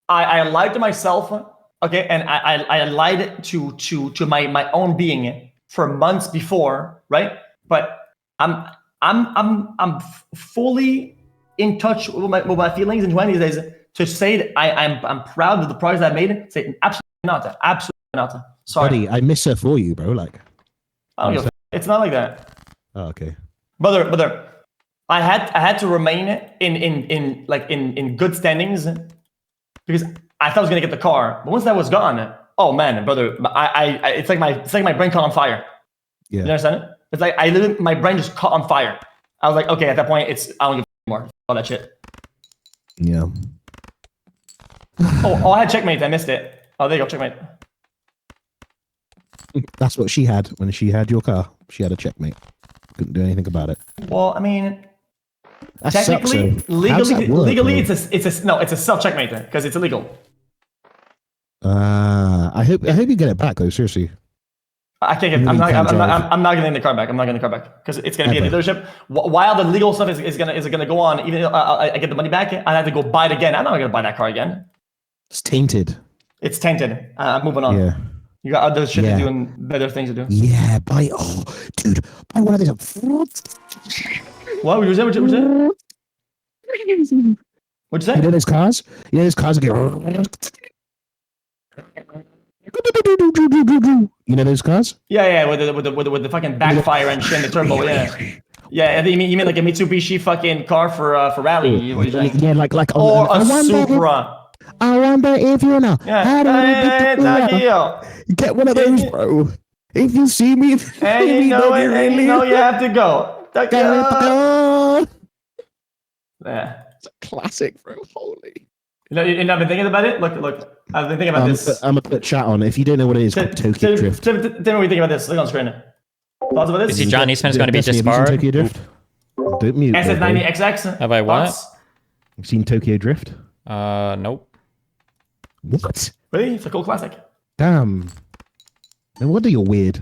I lied to myself. Okay, and I lied to my own being for months before, right? But I'm fully in touch with my feelings and 20 days to say that I'm proud of the progress I've made. Say absolutely not. Sorry, buddy, I miss her for you, bro. Like, it's not like that. Oh, okay, brother. I had to remain in good standings because I thought I was gonna get the car, but once that was gone, oh man, brother, it's like my brain caught on fire. Yeah. You understand it? It's like my brain just caught on fire. I was like, okay, at that point, I don't give a more all that shit. Yeah. Oh, I had checkmate. I missed it. Oh, there you go, checkmate. That's what she had when she had your car. She had a checkmate. Couldn't do anything about it. Well, I mean, That technically, sucks, though. How does that work, legally, bro? it's a self checkmate because it's illegal. I hope you get it back though. Seriously. I can't get. You I'm really can't drive. not. I'm not getting the car back. I'm not getting the car back because it's gonna be a Ever. dealership. While the legal stuff is gonna go on, even though I get the money back, I have to go buy it again. I'm not gonna buy that car again. It's tainted. It's tainted. I'm moving on. Yeah. You got other shit Yeah. to do and better things to do. Yeah. Buy. Oh, dude. Buy one of these. What were you saying? What'd you say? What'd you You know say? those cars? You know those cars that get. You know those cars? Yeah, with the fucking backfire and shit, and the turbo. Yeah. I think you mean like a Mitsubishi fucking car for rally. What are you saying? Yeah, like Or I a wonder Supra. I wonder if you know. Yeah. How do Hey, Takio. get one of those, bro? If you see me, And you know it, and you know you have to go. Takio. Yeah. It's a classic, bro. Holy. You know, I've been thinking about it. Look. I've been thinking about this. I'm gonna put chat on. If you don't know what it is, it's called Tokyo Drift. Tell me what you think about this. Look on screen. Thoughts about Is this? he John Eastman's going to be Destiny, have you seen disbarred? Tokyo Drift? Don't mute. bro. SS90XX. Have I what? Thoughts? You've seen Tokyo Drift? Nope. What? Really? It's a cool classic. Damn. No wonder you're weird.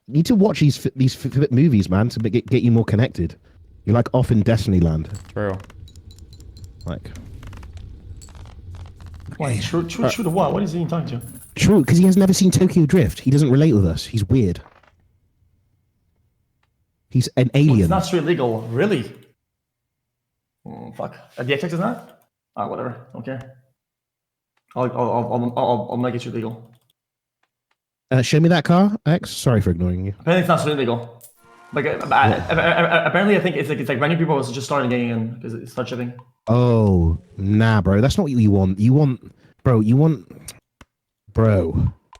You need to watch these movies, man, to get you more connected. You're like off in Destiny land. True. Like. Wait, true to what? What is he even talking to? True, because he has never seen Tokyo Drift. He doesn't relate with us. He's weird. He's an alien. It's not street legal, really. Fuck. The XX is not? Whatever. Don't care. I'll make it street legal. Show me that car, X. Sorry for ignoring you. Apparently, it's not street legal. Like, apparently, I think it's like random people was just starting getting in because it starts shipping. Oh, nah, bro. That's not what you want. Bro. Do you want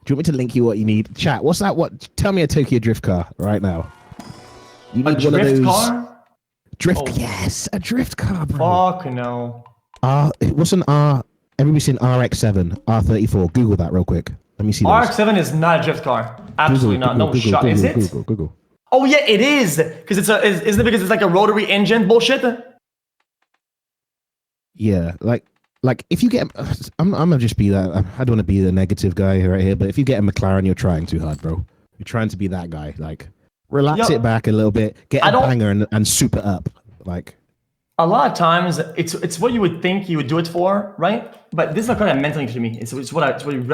me to link you what you need? Chat, what's that? Tell me a Tokyo Drift car right now. You A need one of drift those. car? Drift, Oh. yes, a drift car, bro. Fuck no. What's an R? Everybody's seen RX-7, R34. Google that real quick. Let me see those. RX-7 is not a drift car. Absolutely not. No shot. Is it? Google. Oh yeah, it is. Because isn't it because it's like a rotary engine bullshit? Yeah, like if you get, I'm gonna just be that. I don't want to be the negative guy right here, but if you get a McLaren, you're trying too hard, bro. You're trying to be that guy. Like, relax Yo, it back a little bit, get a banger and soup it up. Like, a lot of times, it's what you would think you would do it for, right? But this is not kind of mentally to me. It's what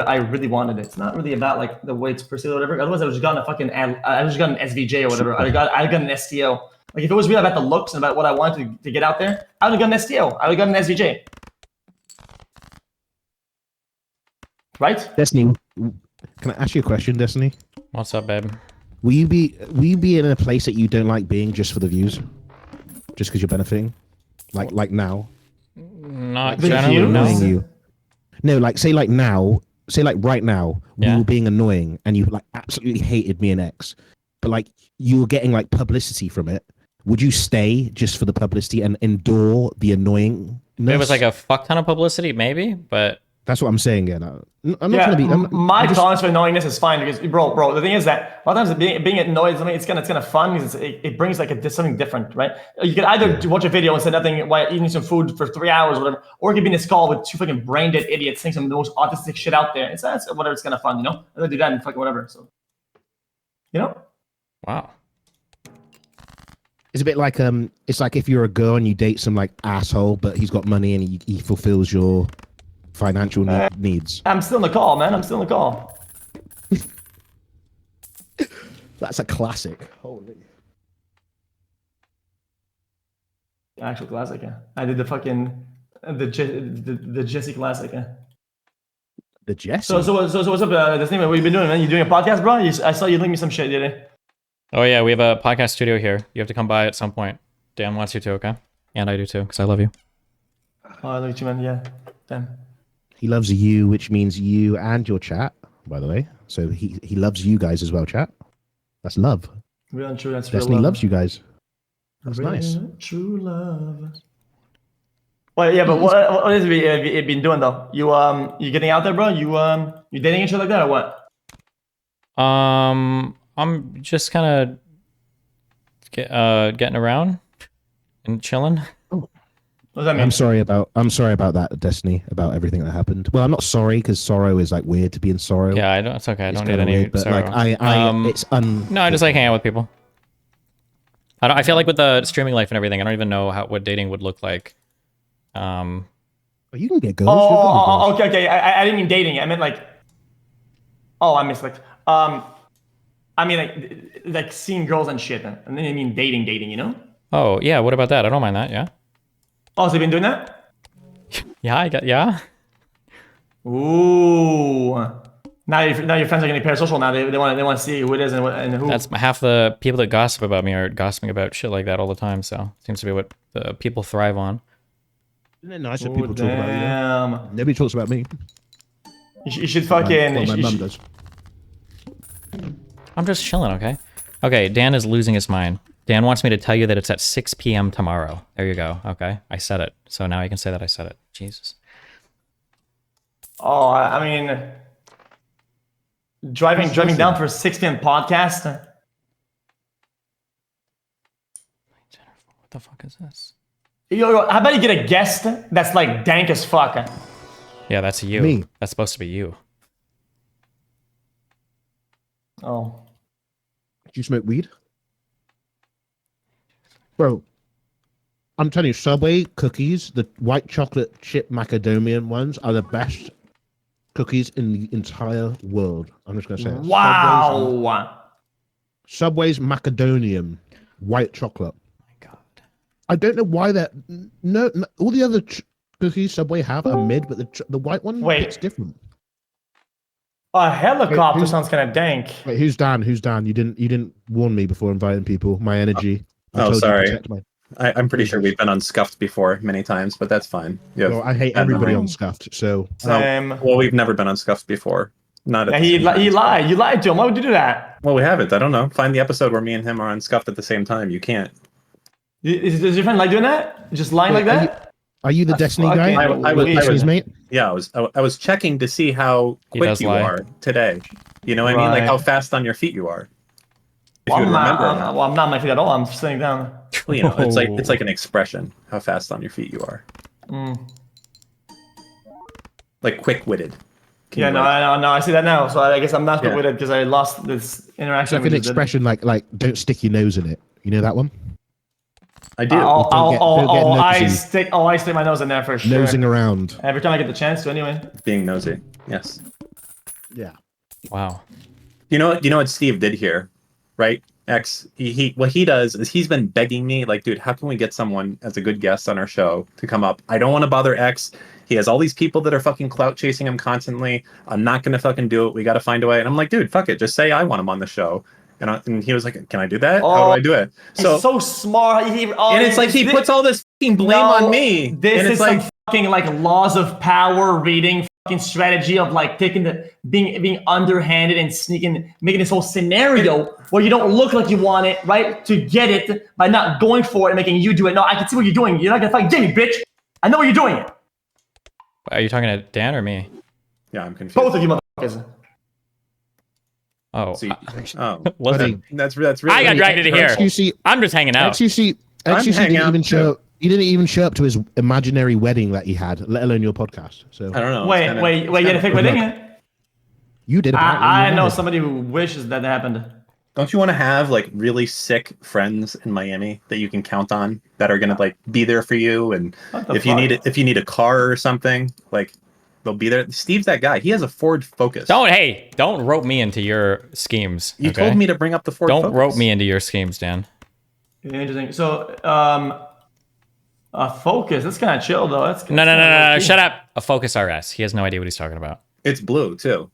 I really wanted. It's not really about like the way it's perceived or whatever. Otherwise, I would just gotten a fucking I would just gotten an SVJ or whatever. I got an STO. Like if it was really about the looks and about what I wanted to get out there, I would have gotten an STO. I would have gotten an SVJ. Right? Destiny, can I ask you a question, Destiny? What's up, babe? Will you be in a place that you don't like being just for the views, just because you're benefiting, like now? Not The generally, views? no. Annoying you. No, like say like right now, Yeah. we were being annoying and you like absolutely hated me and X, but like you were getting like publicity from it. Would you stay just for the publicity and endure the annoying? If it was like a fuck ton of publicity, maybe, but That's what I'm saying. Yeah, no. I'm not Yeah, trying to be. my I'm just- tolerance for annoyingness is fine because, bro. The thing is that a lot of times being annoyed, I mean, it's kind of fun because it brings like something different, right? You can either watch a video and say nothing while eating some food for 3 hours or whatever, or you could be in a call with two fucking brain dead idiots saying some of the most autistic shit out there. It's whatever. It's kind of fun, you know. And they do that and fucking whatever. So, you know. wow. It's a bit like it's like if you're a girl and you date some like asshole, but he's got money and he fulfills your financial needs. I'm still in the call, man. I'm still in the call. That's a classic. Holy. Actual classic. Yeah. I did the fucking the Jesse classic. Yeah. The Jesse. So what's up? This thing, what you been doing, man? You doing a podcast, bro? I saw you link me some shit, did it? Oh yeah, we have a podcast studio here. You have to come by at some point. Dan wants you to, okay? And I do too, because I love you. Oh, I look at you, man. Yeah. Damn. He loves you, which means you and your chat, by the way. So he loves you guys as well, chat. That's love. Real and true. That's real Destiny love. loves you guys. That's Real nice. True love. Well, yeah, but what is it been doing though? You getting out there, bro? You dating and shit like that or what? I'm just kind of getting around and chilling. What does that mean? I'm sorry about that, Destiny, about everything that happened. Well, I'm not sorry because sorrow is like weird to be in sorrow. Yeah, I don't. It's okay. I It's don't need kinda any weird, but sorrow. like it's No, I just like hanging out with people. I feel like with the streaming life and everything, I don't even know what dating would look like. You can get girls. Oh, okay. I didn't mean dating. I meant like. Oh, I missed like. I mean like seeing girls and shit, and then you mean dating, you know? Oh yeah, what about that? I don't mind that. Yeah. Oh, so you've been doing that? Yeah. Ooh. Now your friends are getting parasocial. Now they want to see who it is and who. That's half the people that gossip about me are gossiping about shit like that all the time. So it seems to be what the people thrive on. Isn't it nice that people talk about you? Damn. Nobody talks about me. You should fucking. Well, my mum does. I'm just chilling, okay? Okay, Dan is losing his mind. Dan wants me to tell you that it's at 6 p.m. tomorrow. There you go. Okay, I said it. So now you can say that I said it. Jesus. Oh, I mean, driving down for a 6 p.m. podcast. What the fuck is this? Yo, how about you get a guest that's like dank as fuck? Yeah, that's you. Me. That's supposed to be you. Oh. Do you smoke weed? Bro, I'm telling you, Subway cookies, the white chocolate chip macadamian ones, are the best cookies in the entire world. I'm just going to say it. Wow. Subway's macadamian white chocolate. Oh my God. I don't know why that. No, all the other cookies Subway have are mid, but the white one it's different. A helicopter Wait, sounds kind of dank. Wait, who's Dan? You didn't warn me before inviting people. My energy. I told you to sorry. protect my- I'm pretty sure we've been unscuffed before many times, but that's fine. Well, I hate everybody on Scuffed, so Well, we've never been unscuffed before. Not. Yeah, he lied. You lied to him. Why would you do that? Well, we haven't. I don't know. Find the episode where me and him are unscuffed at the same time. You can't. Does your friend like doing that? Just lying like that? Are you the Destiny guy? I was Destiny's mate. Yeah, I was checking to see how quick you are today. You know what I mean? Like how fast on your feet you are. If Well, you I'm remember. not on my feet at all. I'm sitting down. Well, you know, it's like an expression how fast on your feet you are. Like quick-witted. Yeah, no, I see that now. So I guess I'm not quick-witted because I lost this interaction. It's like an expression like don't stick your nose in it. You know that one? I do. I stick my nose in there for sure. Nosing around. Every time I get the chance to, anyway. Being nosy. Yes. Yeah. Wow. You know what Steve did here, right? X. He what he does is he's been begging me, like, dude, how can we get someone as a good guest on our show to come up? I don't want to bother X. He has all these people that are fucking clout chasing him constantly. I'm not gonna fucking do it. We got to find a way. And I'm like, dude, fuck it. Just say I want him on the show. And he was like, can I do that? How do I do it? So smart. And it's like he puts all this fucking blame on me. This and is like some fucking like laws of power reading fucking strategy of like taking being underhanded and sneaking, making this whole scenario where you don't look like you want it, right? To get it by not going for it and making you do it. No, I can see what you're doing. You're not gonna fucking get me, bitch. I know what you're doing. Are you talking to Dan or me? Yeah, I'm confused. Both of you motherfuckers. Oh, Listen, that's really. I got dragged into here. XQC, I'm just hanging out. XQC didn't even show up. You didn't even show up to his imaginary wedding that he had, let alone your podcast. So I don't know. Wait, you had a fake wedding? You did. I know somebody who wishes that happened. Don't you want to have like really sick friends in Miami that you can count on that are gonna like be there for you, and if you need a car or something, like they'll be there. Steve's that guy. He has a Ford Focus. Don't rope me into your schemes. You told me to bring up the Ford Focus. Don't rope me into your schemes, Dan. Interesting. So, a Focus. That's kind of chill though. No. Shut up. A Focus RS. He has no idea what he's talking about. It's blue too.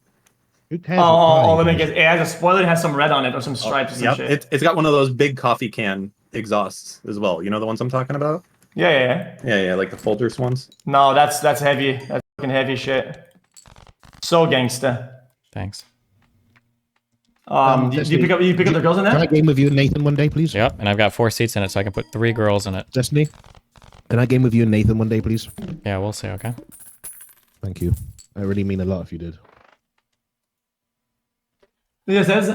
Let me guess. It has a spoiler. It has some red on it or some stripes. Or some shit. It's got one of those big coffee can exhausts as well. You know the ones I'm talking about? Yeah. Yeah, like the Folgers ones. No, that's heavy. That's fucking heavy shit. So gangsta. Thanks. Do you pick up the girls in Can I that? game with you and Nathan one day, please? Yep, and I've got 4 seats in it, so I can put 3 girls in it. Destiny? Can I game with you and Nathan one day, please? Yeah, we'll see, okay? Thank you. I really mean a lot if you did. It says,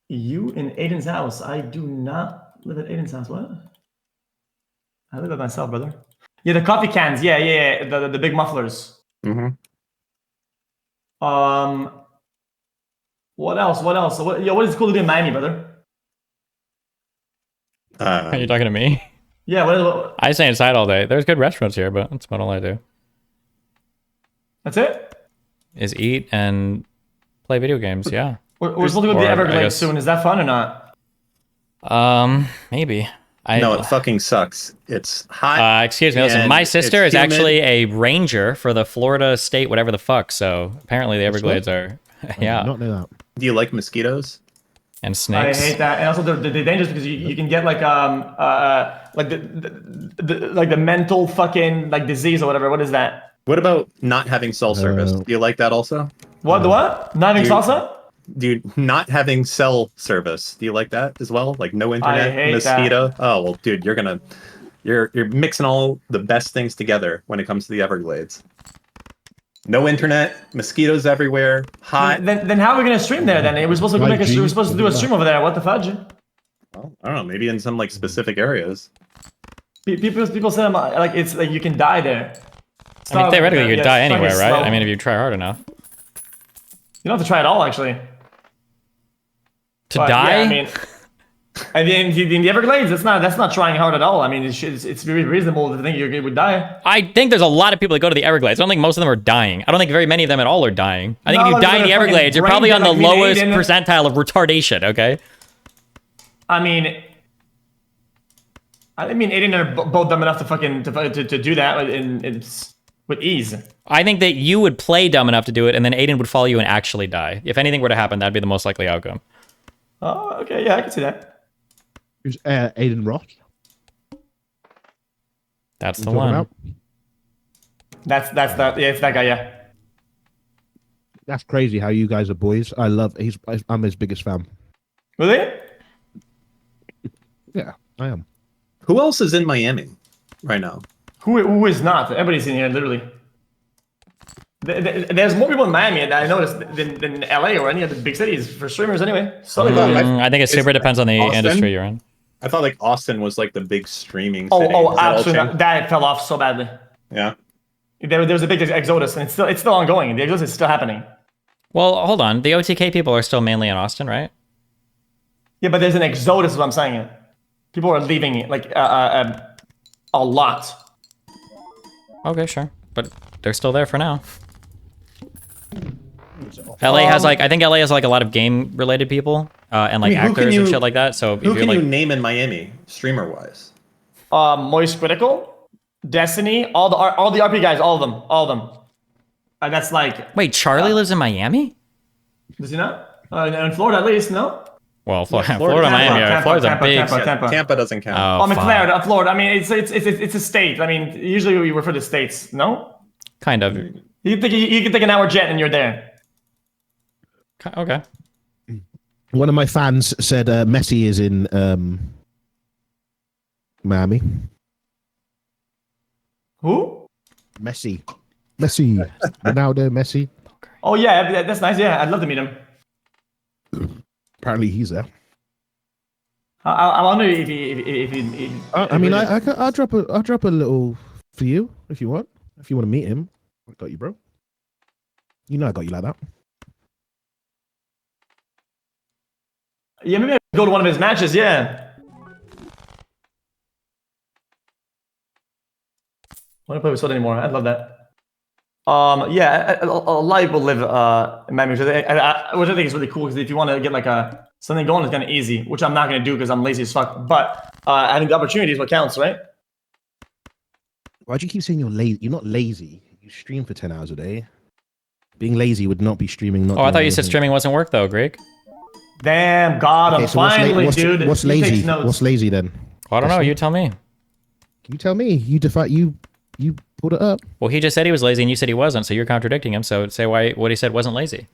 you in Aiden's house. I do not live at Aiden's house. What? I live at myself, brother. Yeah, the coffee cans. Yeah. The big mufflers. Mm-hmm. What else? What is cool to do in Miami, brother? Are you talking to me? Yeah, what I stay inside all day. There's good restaurants here, but that's about all I do. that's it? Is eat and play video games, yeah. We're supposed to go to Or, the I Everglades guess- soon. Is that fun or not? Maybe. No, it fucking sucks. It's hot. Excuse me, listen, and my sister it's is humid. actually a ranger for the Florida state, whatever the fuck, so apparently the Everglades are, I yeah, did not know that. Do you like mosquitoes? and I snakes. hate that, and also they're dangerous because you can get like the mental fucking like disease or whatever. What is that? What about not having cell service? Do you like that also? What the what? Not having Dude. salsa? Dude, not having cell service. Do you like that as well? Like no internet, hate mosquito. Oh well, dude, you're mixing all the best things together when it comes to the Everglades. No internet, mosquitoes everywhere, hot. Then how are we gonna stream there? Then we're supposed to Right, G, we're supposed to do a stream over there. What the fudge? Well, I don't know, maybe in some like specific areas. People say like it's like you can die there. I mean, theoretically, you could die it's fucking anywhere, right? slow. I mean, if you try hard enough. You don't have to try it all, actually. To But, die? Yeah, I mean, in the Everglades, that's not trying hard at all. I mean, it's very reasonable to think you would die. I think there's a lot of people that go to the Everglades. I don't think most of them are dying. I don't think very many of them at all are dying. I think No, if you they're die in the gonna fucking Everglades, you're brain probably dead on the like me and lowest Aiden. percentile of retardation, okay? I mean, Aiden are both dumb enough to fucking to do that with ease. I think that you would play dumb enough to do it, and then Aiden would follow you and actually die. If anything were to happen, that'd be the most likely outcome. Oh, okay, yeah, I can see that. Who's Aiden Ross? That's the Talking one. about? That's that. Yeah, it's that guy. Yeah. That's crazy how you guys are boys. I'm his biggest fan. Really? Yeah, I am. Who else is in Miami right now? Who is not? Everybody's in here, literally. There's more people in Miami that I noticed than LA or any of the big cities for streamers anyway. So I think it super Is depends on the Austin? industry you're in. I thought like Austin was like the big streaming oh, city. Is that all absolutely. changed? That fell off so badly. Yeah. There was a big exodus, and it's still ongoing. The exodus is still happening. Well, hold on. The OTK people are still mainly in Austin, right? Yeah, but there's an exodus. Is what I'm saying. People are leaving like a lot. Okay, sure. But they're still there for now. LA has like, I think LA has like a lot of game related people and like I mean, who can actors and you- shit like that. So if Who you're can like, you name in Miami, streamer wise? Moist Critical, Destiny, all the RP guys, all of them. And that's like, wait, Charlie lives in Miami? does he not? In Florida at least, no? Well, Florida, Florida- Miami, Tampa, Florida's a Tampa, big. Tampa. Yeah, Tampa doesn't count. Oh, I'm in fuck. Florida. I mean, it's a state. I mean, usually we refer to states. No, Kind of. you can take an hour jet and you're there. Okay. One of my fans said Messi is in Miami. Who? Messi. Ronaldo, Messi. Oh yeah, that's nice. Yeah, I'd love to meet him. Apparently he's there. I wonder if he. I mean, I'll drop a little for you if you want. If you want to meet him, I got you, bro. You know I got you like that. Yeah, maybe I go to one of his matches. Yeah. I want to play with Soda anymore. I'd love that. Yeah, a lot of people live in Miami, which I think is really cool because if you want to get like something going, it's kind of easy, which I'm not going to do because I'm lazy as fuck. But having the opportunity is what counts, right? Why do you keep saying you're lazy? You're not lazy. You stream for 10 hours a day. Being lazy would not be streaming. Not Oh, I doing thought you said anything. streaming wasn't work though, Greek. Damn, God, Okay, I'm so what's finally, dude. What's He takes lazy? notes. What's lazy then? Well, I don't know. You tell me. You tell me. You define. You You pulled it up. Well, he just said he was lazy, and you said he wasn't. So you're contradicting him. So say why what he said wasn't lazy.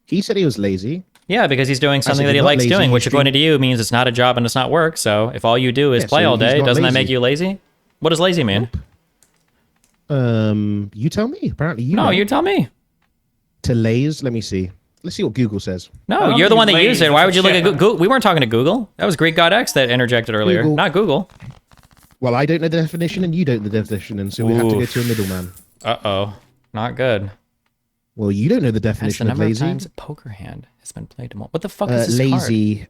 He said he was lazy. Yeah, because he's doing something that he he's not likes lazy, doing, he's which according to you means it's not a job and it's not work. So if all you do is Yeah, play so all he's day, not doesn't that lazy. make you lazy? What does lazy mean? You tell me. Apparently, you No, know. you tell me. To laze. Let me see. Let's see what Google says. No, don't you're the think one that he's used it. lazy, Why that's would you a look at shit. Google? We weren't talking to Google. That was GreekGodx that interjected earlier, Google. not Google. Well, I don't know the definition, and you don't know the definition, and so we have to go to a middleman. Uh-oh. Not good. Well, you don't know the That's the definition of number of lazy. times a poker hand has been played. What the fuck is this Lazy.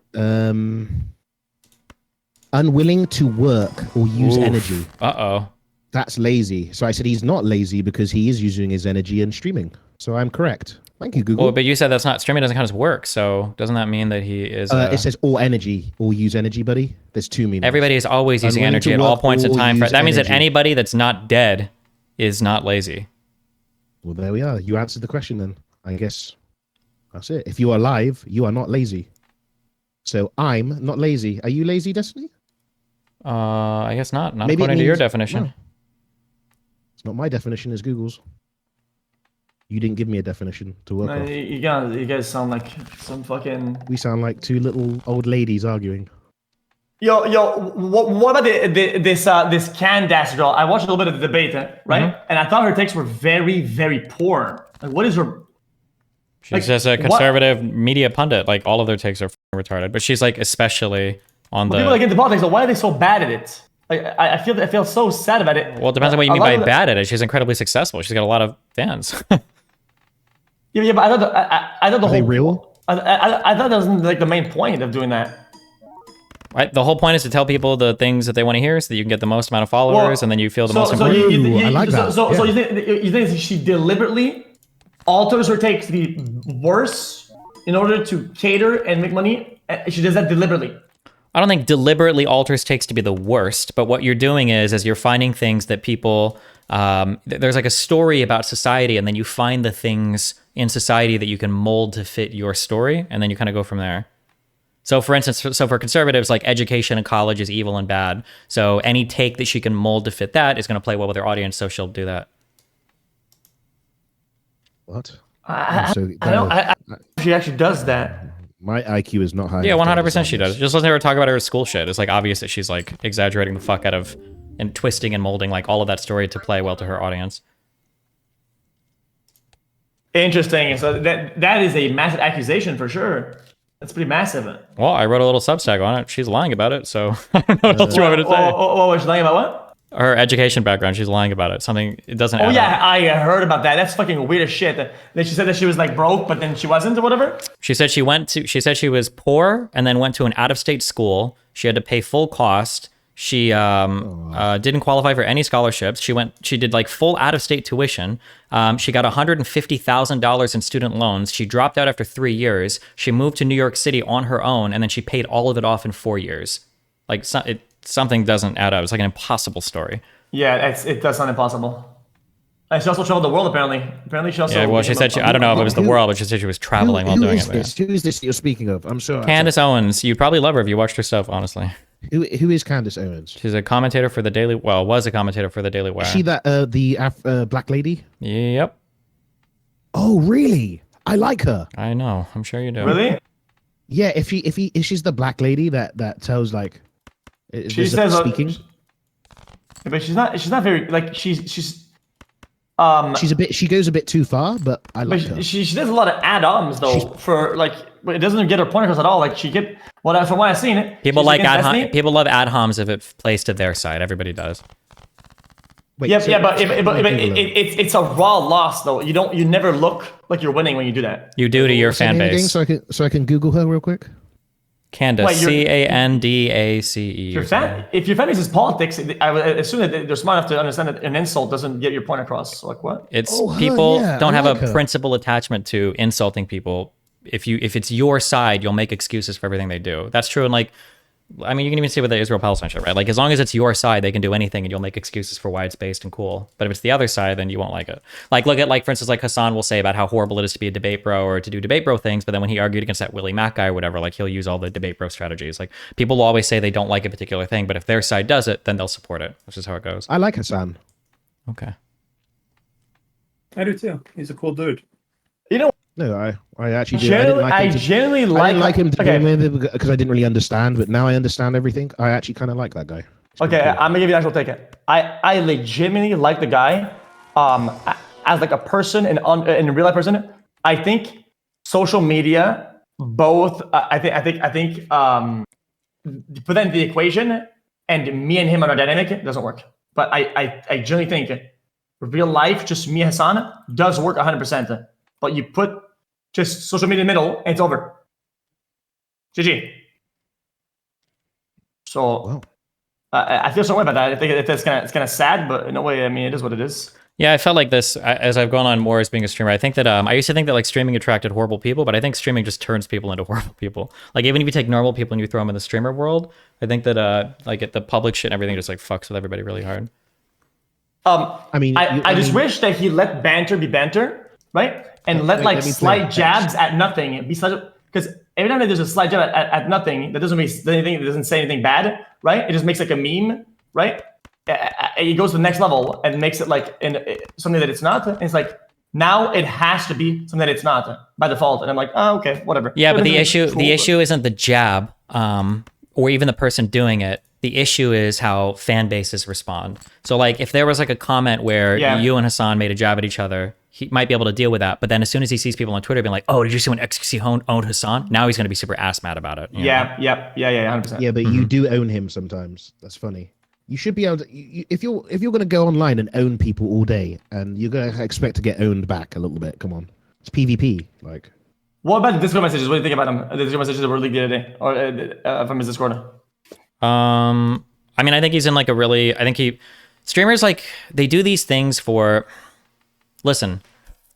Unwilling to work or use Oof. energy. Uh-oh. That's lazy. So I said he's not lazy because he is using his energy and streaming. So I'm correct. Thank you, Google. Well, but you said that's not streaming doesn't count as work, so doesn't that mean that he is? It says or energy or use energy, buddy. There's two meanings. Everybody is always using Unwilling energy to at all work points in or time. use That means that energy. anybody that's not dead is not lazy. Well, there we are. You answered the question then. I guess that's it. If you are alive, you are not lazy. So I'm not lazy. Are you lazy, Destiny? I guess not. Not Maybe it according to your means- definition. no. It's not my definition, it's Google's. You didn't give me a definition to work Man, off. you guys sound like some fucking. We sound like two little old ladies arguing. Yo, what about this Candace girl? I watched a little bit of the debate, right? Mm-hmm. And I thought her takes were very, very poor. Like, what is her? She's Like, just a what- conservative media pundit. Like all of their takes are f***ing retarded, but she's like especially on the. People that get into politics, like, why are they so bad at it? Like, I feel so sad about it. Well, it depends on what you A mean lot by of the- bad at it. She's incredibly successful. She's got a lot of fans. Yeah, but I thought I thought the Are they whole real? I thought that was like the main point of doing that. Right? The whole point is to tell people the things that they want to hear, so that you can get the most amount of followers, and then you feel the most important. Ooh, I like that. So Yeah. you think she deliberately alters her take to be worse in order to cater and make money? She does that deliberately. I don't think deliberately alters takes to be the worst, but what you're doing is you're finding things that people. There's like a story about society, and then you find the things in society that you can mold to fit your story, and then you kind of go from there. So, for instance, for conservatives, like education and college is evil and bad. So any take that she can mold to fit that is going to play well with her audience, so she'll do that. What? I So don't. She actually does that. my IQ is not high. Yeah, enough to 100% she understand does. this. Just listen to her talk about her school shit. It's like obvious that she's like exaggerating the fuck out of and twisting and molding like all of that story to play well to her audience. Interesting. So that is a massive accusation for sure. That's pretty massive. Well, I wrote a little Substack on it. She's lying about it, so I don't know what else you want me to say. What was she lying about? What? Her education background, she's lying about it. Something it doesn't. Oh add yeah, up. I heard about that. That's fucking weird as shit. Then she said that she was like broke, but then she wasn't or whatever. She said she said she was poor and then went to an out-of-state school. She had to pay full cost. She didn't qualify for any scholarships. She did like full out-of-state tuition. She got $150,000 in student loans. She dropped out after 3 years. She moved to New York City on her own, and then she paid all of it off in 4 years. Like something doesn't add up. It's like an impossible story. Yeah, it does sound impossible. And she also traveled the world apparently. Apparently she also. Yeah, well, she said I don't know if it was the world, but she said she was traveling while Who doing is it. this? Who is this that you're speaking of? I'm sorry. Candace Owens, you'd probably love her if you watched her stuff, honestly. Who is Candace Owens? She's a commentator for the Daily. Well, was a commentator for the Daily Wire. Is she that the black lady? Yep, Oh, really? I like her. I know. I'm sure you do. Really? Yeah, if she's the black lady that tells like She says speaking. but she's not very like she's She's a bit. She goes a bit too far, but I like her. but she does a lot of add-ons though for like but it doesn't get her point across at all. Like she get from what I've seen it. People she's like against ad Destiny. people love ad homs if it plays to their side. Everybody does. Wait, Yeah, so- yeah, but so- it's a raw loss though. You never look like you're winning when you do that. You do to your Say fan her name again base. so I can Google her real quick. Candace, Wait, you're- Candace. If your fan base is politics, I would assume that they're smart enough to understand that an insult doesn't get your point across. So like what? It's Oh, her, people yeah, don't I have like a her. principal attachment to insulting people. If it's your side, you'll make excuses for everything they do. That's true. And like, I mean, you can even see with the Israel-Palestine shit, right? Like, as long as it's your side, they can do anything, and you'll make excuses for why it's based and cool. But if it's the other side, then you won't like it. Like, look at, like, for instance, like Hasan will say about how horrible it is to be a debate bro or to do debate bro things, but then when he argued against that Willie Mack guy or whatever, like, he'll use all the debate bro strategies. Like, people will always say they don't like a particular thing, but if their side does it, then they'll support it, which is how it goes. I like Hasan. Okay. I do too. He's a cool dude. You know, No, I actually do. I didn't like him. genuinely I like. didn't like him to Okay, begin with because I didn't really understand, but now I understand everything. I actually kind of like that guy. He's okay, pretty cool. I'm gonna give you an actual take. I legitimately like the guy. As like a person and in a real life person, I think social media both. I think put that in the equation, and me and him on our dynamic it doesn't work. But I genuinely think real life, just me and Hasan does work 100%. But you put just social media in the middle, and it's over. GG. So Wow. I feel so way about that. I think it's kind of sad, but in a way, I mean, it is what it is. Yeah, I felt like this as I've gone on more as being a streamer. I think that I used to think that like streaming attracted horrible people, but I think streaming just turns people into horrible people. Like even if you take normal people and you throw them in the streamer world, I think that like the public shit and everything just like fucks with everybody really hard. I mean, I just wish that he let banter be banter, right? And let like slight jabs at nothing be such because every time that there's a slight jab at nothing, that doesn't make anything, it doesn't say anything bad, right? It just makes like a meme, right? It goes to the next level and makes it like something that it's not. And it's like now it has to be something that it's not by default. And I'm like, oh, okay, whatever. Yeah, but the issue isn't the jab, or even the person doing it. The issue is how fan bases respond. So like if there was like a comment where you and Hasan made a jab at each other, he might be able to deal with that. But then as soon as he sees people on Twitter being like, oh, did you see when xQc owned Hasan? Now he's going to be super ass mad about it. Yeah, 100%. Yeah, but you do own him sometimes. That's funny. You should be able to. If you're going to go online and own people all day, and you're going to expect to get owned back a little bit, come on, it's PvP. Like, what about the Discord messages? What do you think about them? The Discord messages that were leaked the other day, or from his Discord? I mean, I think he's in like a really. I think streamers like they do these things for. Listen,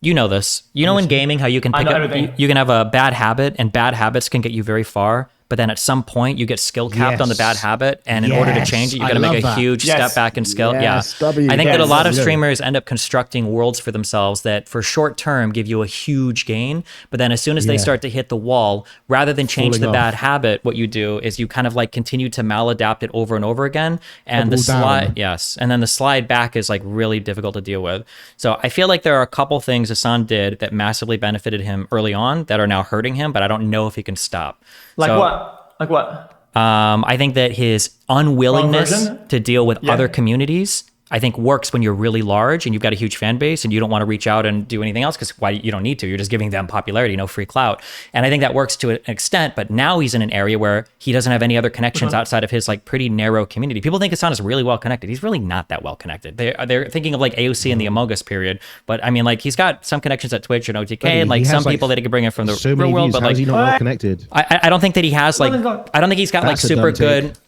you know this. You know in gaming how you can pick up. You can have a bad habit, and bad habits can get you very far. But then at some point you get skill capped on the bad habit, and in order to change it, you got to make a huge step back in skill. I think that a lot of streamers end up constructing worlds for themselves that for short term give you a huge gain, but then as soon as they start to hit the wall, rather than change the bad habit, what you do is you kind of like continue to maladapt it over and over again, and the slide, and then the slide back is like really difficult to deal with. So I feel like there are a couple things Hasan did that massively benefited him early on that are now hurting him, but I don't know if he can stop. Like what? Like what? I think that his unwillingness to deal with other communities, I think works when you're really large and you've got a huge fan base and you don't want to reach out and do anything else because why you don't need to. You're just giving them popularity, no free clout. And I think that works to an extent, but now he's in an area where he doesn't have any other connections outside of his like pretty narrow community. People think Hasan is really well connected. He's really not that well connected. They're thinking of like AOC in the Among Us period, but I mean like he's got some connections at Twitch and OTK and like some people that he could bring in from the real world. But like, is he not well connected? I don't think that he has like I don't think he's got like super good.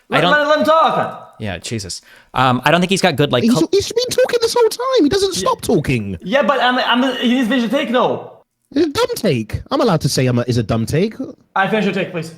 Let him talk. Yeah, Jesus. I don't think he's got good like. He's been talking this whole time. He doesn't stop talking. Yeah, but he needs to finish your take though. It's a dumb take. I'm allowed to say is a dumb take. I finish your take, please.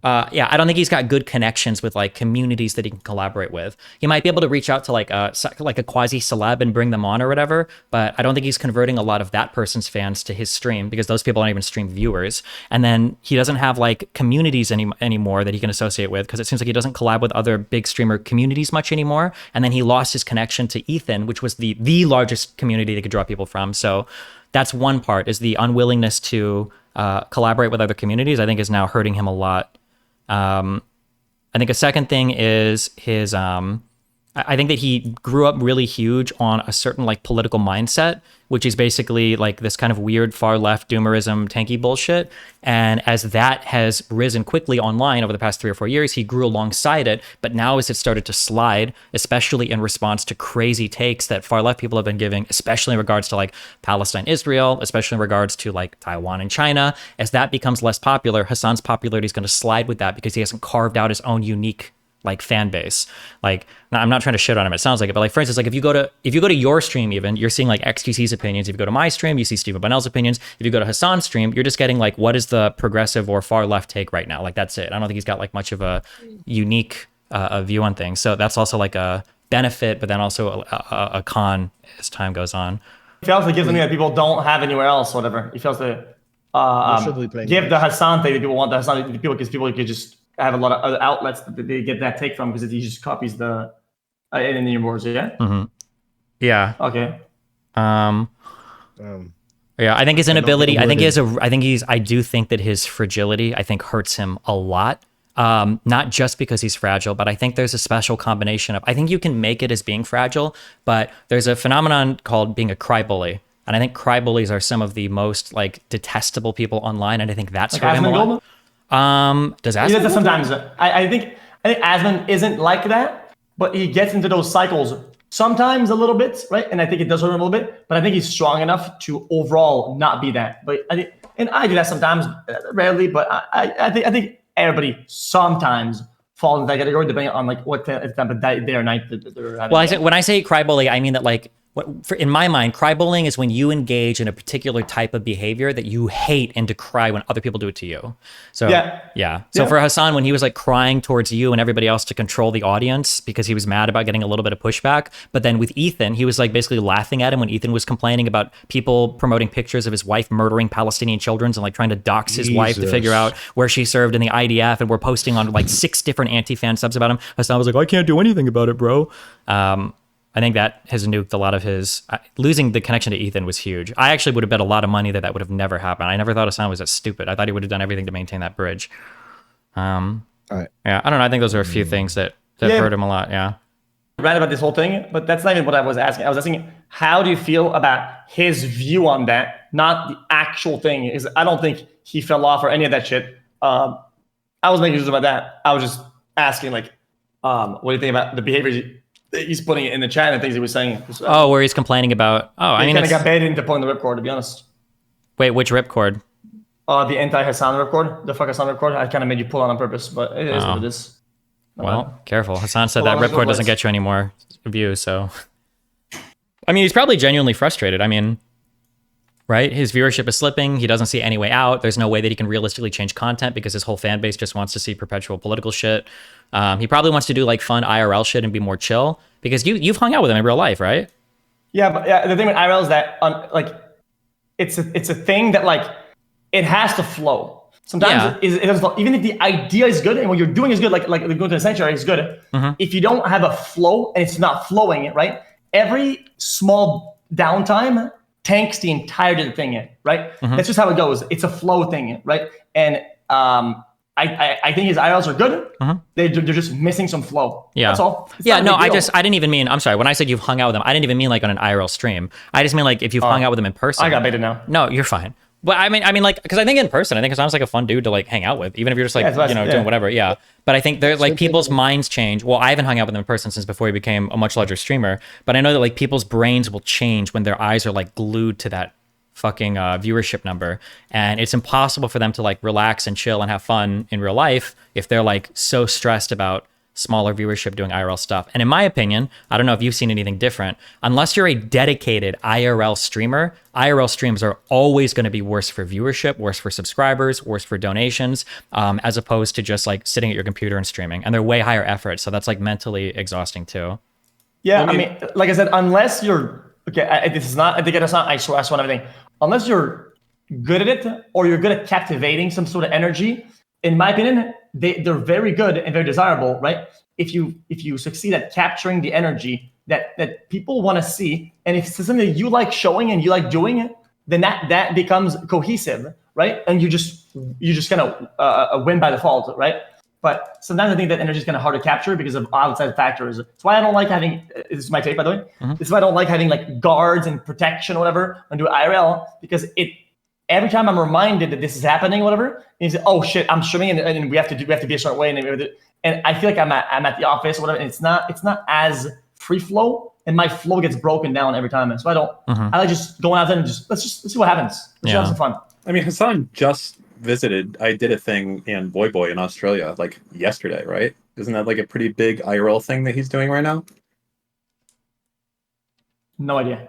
I don't think he's got good connections with like communities that he can collaborate with. He might be able to reach out to like a quasi celeb and bring them on or whatever, but I don't think he's converting a lot of that person's fans to his stream because those people aren't even stream viewers. And then he doesn't have like communities anymore that he can associate with because it seems like he doesn't collab with other big streamer communities much anymore. And then he lost his connection to Ethan, which was the largest community they could draw people from. So that's one part, is the unwillingness to collaborate with other communities, I think is now hurting him a lot. I think a second thing is his, I think that he grew up really huge on a certain like political mindset, which is basically like this kind of weird far left doomerism tanky bullshit. And as that has risen quickly online over the past 3 or 4 years, he grew alongside it. But now as it started to slide, especially in response to crazy takes that far left people have been giving, especially in regards to like Palestine, Israel, especially in regards to like Taiwan and China, as that becomes less popular, Hasan's popularity is going to slide with that because he hasn't carved out his own unique like fan base. Like, now, I'm not trying to shit on him, it sounds like it, but like for instance, like if you go to your stream, even you're seeing like xQc's opinions. If you go to my stream, you see Stephen Bunnell's opinions. If you go to Hasan's stream, you're just getting like what is the progressive or far left take right now. Like that's it. I don't think he's got like much of a unique view on things. So that's also like a benefit, but then also a con as time goes on. He feels to give something that people don't have anywhere else, whatever. He feels to give the Hasan thing that people want. The Hasan people because people could just have a lot of other outlets that they get that take from because he just copies the in your boards, yeah. Mm-hmm. Yeah. Okay. Um, Um, yeah, I think his inability, get the I do think that his fragility, I think hurts him a lot. Not just because he's fragile, but I think there's a special combination of, I think you can make it as being fragile, but there's a phenomenon called being a cry bully. And I think cry bullies are some of the most like detestable people online. And I think that's Like hurt him a Asmongold? lot. Does He does that Asmongold? sometimes. I think Asmon isn't like that, but he gets into those cycles sometimes a little bit, right? And I think it does hurt him a little bit, but I think he's strong enough to overall not be that. But I think, and I do that sometimes, rarely, but I think everybody sometimes falls into that category depending on like what time of day or night that they're having. Well, when I say cry bully, I mean that like in my mind, cry bullying is when you engage in a particular type of behavior that you hate and decry when other people do it to you. So yeah. So for Hasan, when he was like crying towards you and everybody else to control the audience because he was mad about getting a little bit of pushback, but then with Ethan, he was like basically laughing at him when Ethan was complaining about people promoting pictures of his wife murdering Palestinian children and like trying to dox his wife to figure out where she served in the IDF, and we're posting on like 6 different anti-fan subs about him. Hasan was like, I can't do anything about it, bro. I think that has nuked a lot of his... losing the connection to Ethan was huge. I actually would have bet a lot of money that would have never happened. I never thought Hasan was that stupid. I thought he would have done everything to maintain that bridge. Yeah, I don't know. I think those are a few things that hurt him a lot, yeah. Right about this whole thing, but that's not even what I was asking. I was asking, how do you feel about his view on that, not the actual thing? Is I don't think he fell off or any of that shit. I was making news about that. I was just asking, like, what do you think about the behavior he's putting it in the chat and things he was saying? Where he's complaining about... I mean, kind of got baited into pulling the ripcord, to be honest. Wait, which ripcord? The anti-Hasan ripcord, the fuck Hasan ripcord. I kind of made you pull on purpose, but it is what it is. Well, careful. Hasan said that ripcord doesn't get you any more views, so... I mean, he's probably genuinely frustrated. I mean, right? His viewership is slipping. He doesn't see any way out. There's no way that he can realistically change content because his whole fan base just wants to see perpetual political shit. He probably wants to do like fun IRL shit and be more chill because you've hung out with him in real life, right? Yeah, but the thing with IRL is that like it's a thing that like it has to flow. Sometimes it doesn't flow. Even if the idea is good and what you're doing is good, like going to the sanctuary is good. If you don't have a flow and it's not flowing, right? Every small downtime tanks the entirety of the thing, right? That's just how it goes. It's a flow thing, right? And I think his IRLs are good. They're just missing some flow. Yeah, that's all. It's no, I didn't even mean. I'm sorry. When I said you've hung out with him, I didn't even mean like on an IRL stream. I just mean like if you've hung out with him in person. I got baited now. No, you're fine. But I mean, like, because I think in person, I think Hasan's like a fun dude to like hang out with, even if you're just like doing whatever. Yeah. But I think like people's minds change. Well, I haven't hung out with him in person since before he became a much larger streamer. But I know that like people's brains will change when their eyes are like glued to that fucking viewership number, and it's impossible for them to like relax and chill and have fun in real life if they're like so stressed about smaller viewership doing IRL stuff. And in my opinion, I don't know if you've seen anything different, unless you're a dedicated IRL streamer, IRL streams are always going to be worse for viewership, worse for subscribers, worse for donations, as opposed to just like sitting at your computer and streaming. And they're way higher effort, so that's like mentally exhausting too. Yeah, I mean, like I said, unless you're this is not. I think it's not. I swear on everything. Unless you're good at it or you're good at captivating some sort of energy, in my opinion, they're very good and very desirable, right? If you succeed at capturing the energy that people want to see, and if it's something that you like showing and you like doing it, then that becomes cohesive, right? And you just kind of win by default, right? But sometimes I think that energy is kind of hard to capture because of outside factors. That's why I don't like having, this is my take by the way, this is why I don't like having like guards and protection or whatever and do IRL, because every time I'm reminded that this is happening, whatever, and you say, oh shit, I'm streaming and we have to be a certain way, and I feel like I'm at the office or whatever, and it's not as free flow, and my flow gets broken down every time. And so I like just going out there and let's see what happens. Let's have some fun. I mean, Hasan just visited. I did a thing in Boy in Australia like yesterday, right? Isn't that like a pretty big IRL thing that he's doing right now? No idea.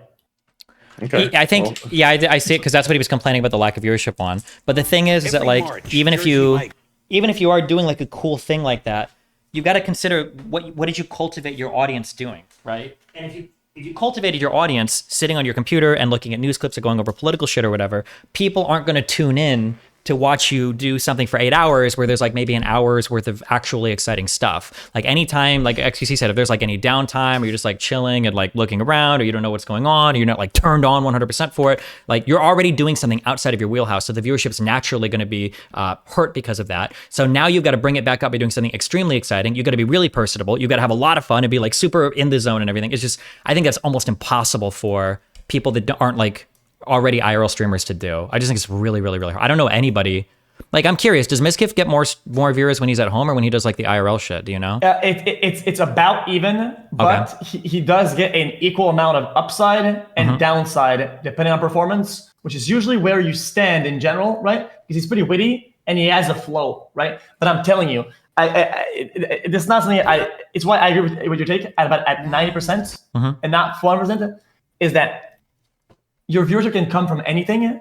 Okay. I think, I see it because that's what he was complaining about, the lack of viewership on. But the thing is that like even if you are doing like a cool thing like that, you've got to consider what did you cultivate your audience doing, right? And if you cultivated your audience sitting on your computer and looking at news clips or going over political shit or whatever, people aren't going to tune in to watch you do something for 8 hours where there's like maybe an hour's worth of actually exciting stuff. Like anytime, like xQc said, if there's like any downtime or you're just like chilling and like looking around or you don't know what's going on or you're not like turned on 100% for it, like you're already doing something outside of your wheelhouse. So the viewership's naturally going to be hurt because of that. So now you've got to bring it back up by doing something extremely exciting. You've got to be really personable. You've got to have a lot of fun and be like super in the zone and everything. It's just, I think that's almost impossible for people that aren't like already IRL streamers to do. I just think it's really, really, really hard. I don't know anybody. Like, I'm curious, does Mizkif get more viewers when he's at home or when he does like the IRL shit? Do you know? It's about even, but he does get an equal amount of upside and downside depending on performance, which is usually where you stand in general, right? Because he's pretty witty and he has a flow, right? But I'm telling you, it's not something it's why I agree with your take at 90% and not 400%, is that your viewership can come from anything.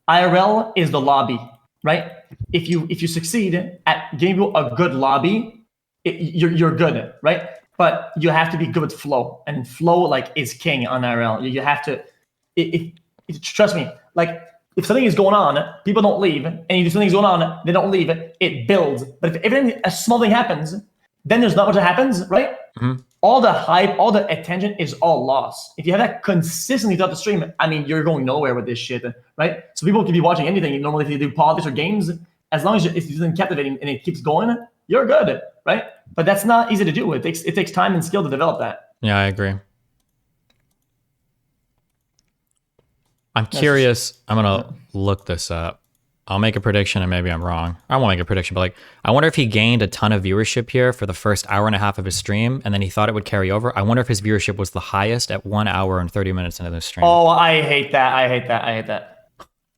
IRL is the lobby, right? If you succeed at giving you a good lobby, you're good, right? But you have to be good with flow, and flow like is king on IRL. You have to, trust me. Like if something is going on, people don't leave, and you do something's going on, they don't leave. It builds. But if everything, a small thing happens, then there's not much that happens, right? All the hype, all the attention is all lost. If you have that consistently throughout the stream, I mean, you're going nowhere with this shit, right? So people can be watching anything. Normally, if you do politics or games, as long as it's something captivating and it keeps going, you're good, right? But that's not easy to do. It takes time and skill to develop that. Yeah, I agree. I'm curious. I'm gonna look this up. I'll make a prediction and maybe I'm wrong. I won't make a prediction, but like, I wonder if he gained a ton of viewership here for the first hour and a half of his stream and then he thought it would carry over. I wonder if his viewership was the highest at 1 hour and 30 minutes into the stream. Oh, I hate that.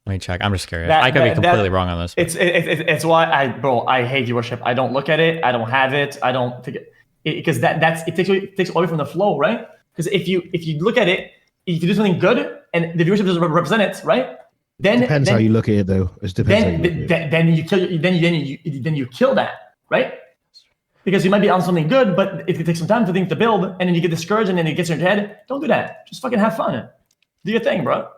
Let me check. I'm just curious. I could be completely wrong on this. It's why I hate viewership. I don't look at it. I don't have it. I don't think it, because it takes away from the flow, right? Because if you look at it, if you do something good and the viewership doesn't represent it, right? Then depends how you look at it, though. It depends. Then you kill that, right? Because you might be on something good, but it takes some time for things to build, and then you get discouraged, and then it gets in your head. Don't do that. Just fucking have fun. Do your thing, bro.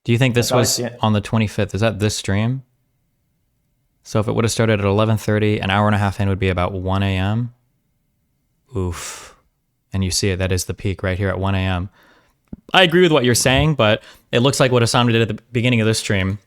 Do you think this was on the 25th? Is that this stream? So if it would have started at 11:30, an hour and a half in would be about 1 a.m. Oof. And you see it. That is the peak right here at 1 a.m. I agree with what you're saying, but it looks like what Hasan did at the beginning of this stream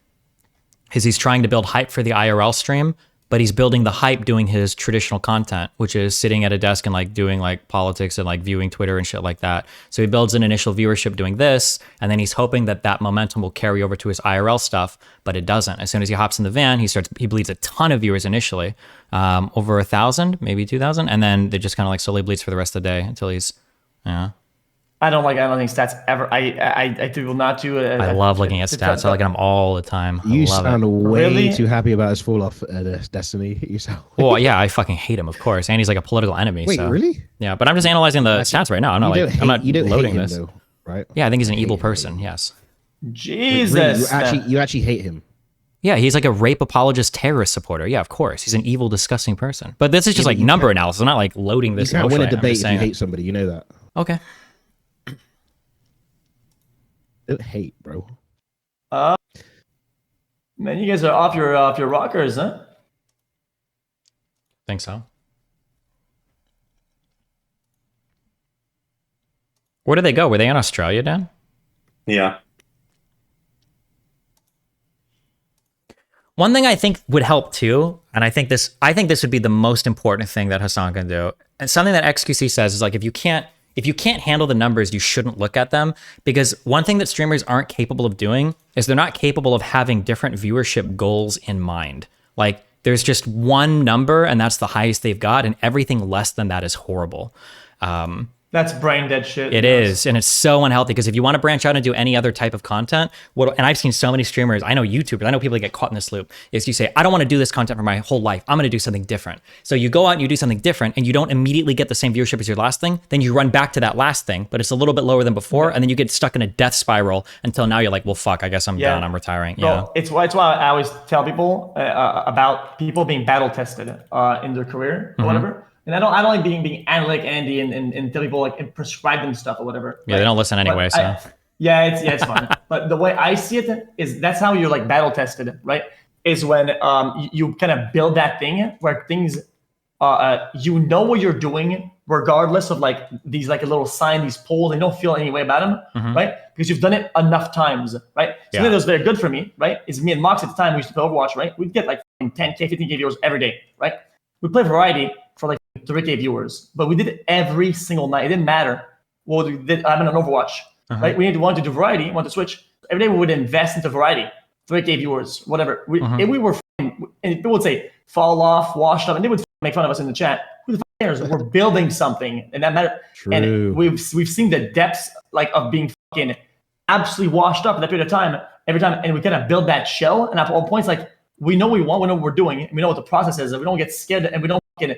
is he's trying to build hype for the IRL stream, but he's building the hype doing his traditional content, which is sitting at a desk and like doing like politics and like viewing Twitter and shit like that. So he builds an initial viewership doing this, and then he's hoping that that momentum will carry over to his IRL stuff, but it doesn't. As soon as he hops in the van, he bleeds a ton of viewers initially, over 1,000, maybe 2,000, and then it just kind of like slowly bleeds for the rest of the day until he's, I don't think stats ever. I will not do it. I love looking at stats. I look at them all the time. You sound way too happy about his fall off Destiny. You sound. Well, yeah, I fucking hate him, of course, and he's like a political enemy. Wait, so. Really? Yeah, but I'm just analyzing the stats right now. I'm not loading him, this. Though, right? Yeah, I think he's an evil person. Yes. Jesus. Wait, you actually hate him. Yeah, he's like a rape apologist terrorist supporter. Yeah, of course. He's an evil, disgusting person. But this is just like number analysis. I'm not like loading this. You can't win a debate if you hate somebody. You know that. Okay. Don't hate, bro. Man, you guys are off your rockers, huh? Think so. Where did they go? Were they in Australia, Dan? Yeah. One thing I think would help too, and I think this would be the most important thing that Hasan can do, and something that xQc says is like if you can't handle the numbers, you shouldn't look at them, because one thing that streamers aren't capable of doing is they're not capable of having different viewership goals in mind. Like there's just one number and that's the highest they've got, and everything less than that is horrible. That's brain dead shit. It is, and it's so unhealthy, because if you want to branch out and do any other type of content, and I've seen so many streamers, I know YouTubers, I know people that get caught in this loop, is you say, I don't want to do this content for my whole life. I'm going to do something different. So you go out and you do something different, and you don't immediately get the same viewership as your last thing. Then you run back to that last thing, but it's a little bit lower than before, and then you get stuck in a death spiral until now you're like, well, fuck, I guess I'm done. I'm retiring. Bro, it's why I always tell people about people being battle tested in their career or whatever. And I don't like being analytic Andy and tell people like and prescribe them stuff or whatever. Yeah, they don't listen anyway. It's fine. But the way I see it is that's how you're like battle tested, right? is when you kind of build that thing where things, you know what you're doing regardless of like these like a little sign, these polls, and you don't feel any way about them, right? Because you've done it enough times, right? Something that was very good for me, right? Is me and Mox at the time, we used to play Overwatch, right? We'd get like 10K, 15K viewers every day, right? We play variety for like 3K viewers, but we did it every single night. It didn't matter what we did. I'm in an Overwatch, right? We wanted to do variety, wanted to switch. Every day we would invest into variety, 3K viewers, whatever. If we were, and people would say fall off, washed up, and they would make fun of us in the chat. Who the fuck cares? We're building something, and that matter. True. And we've seen the depths like of being fucking absolutely washed up in that period of time every time, and we kind of build that shell. And at all points, like we know what we want, we know what we're doing, and we know what the process is, and we don't get scared, and we don't fucking.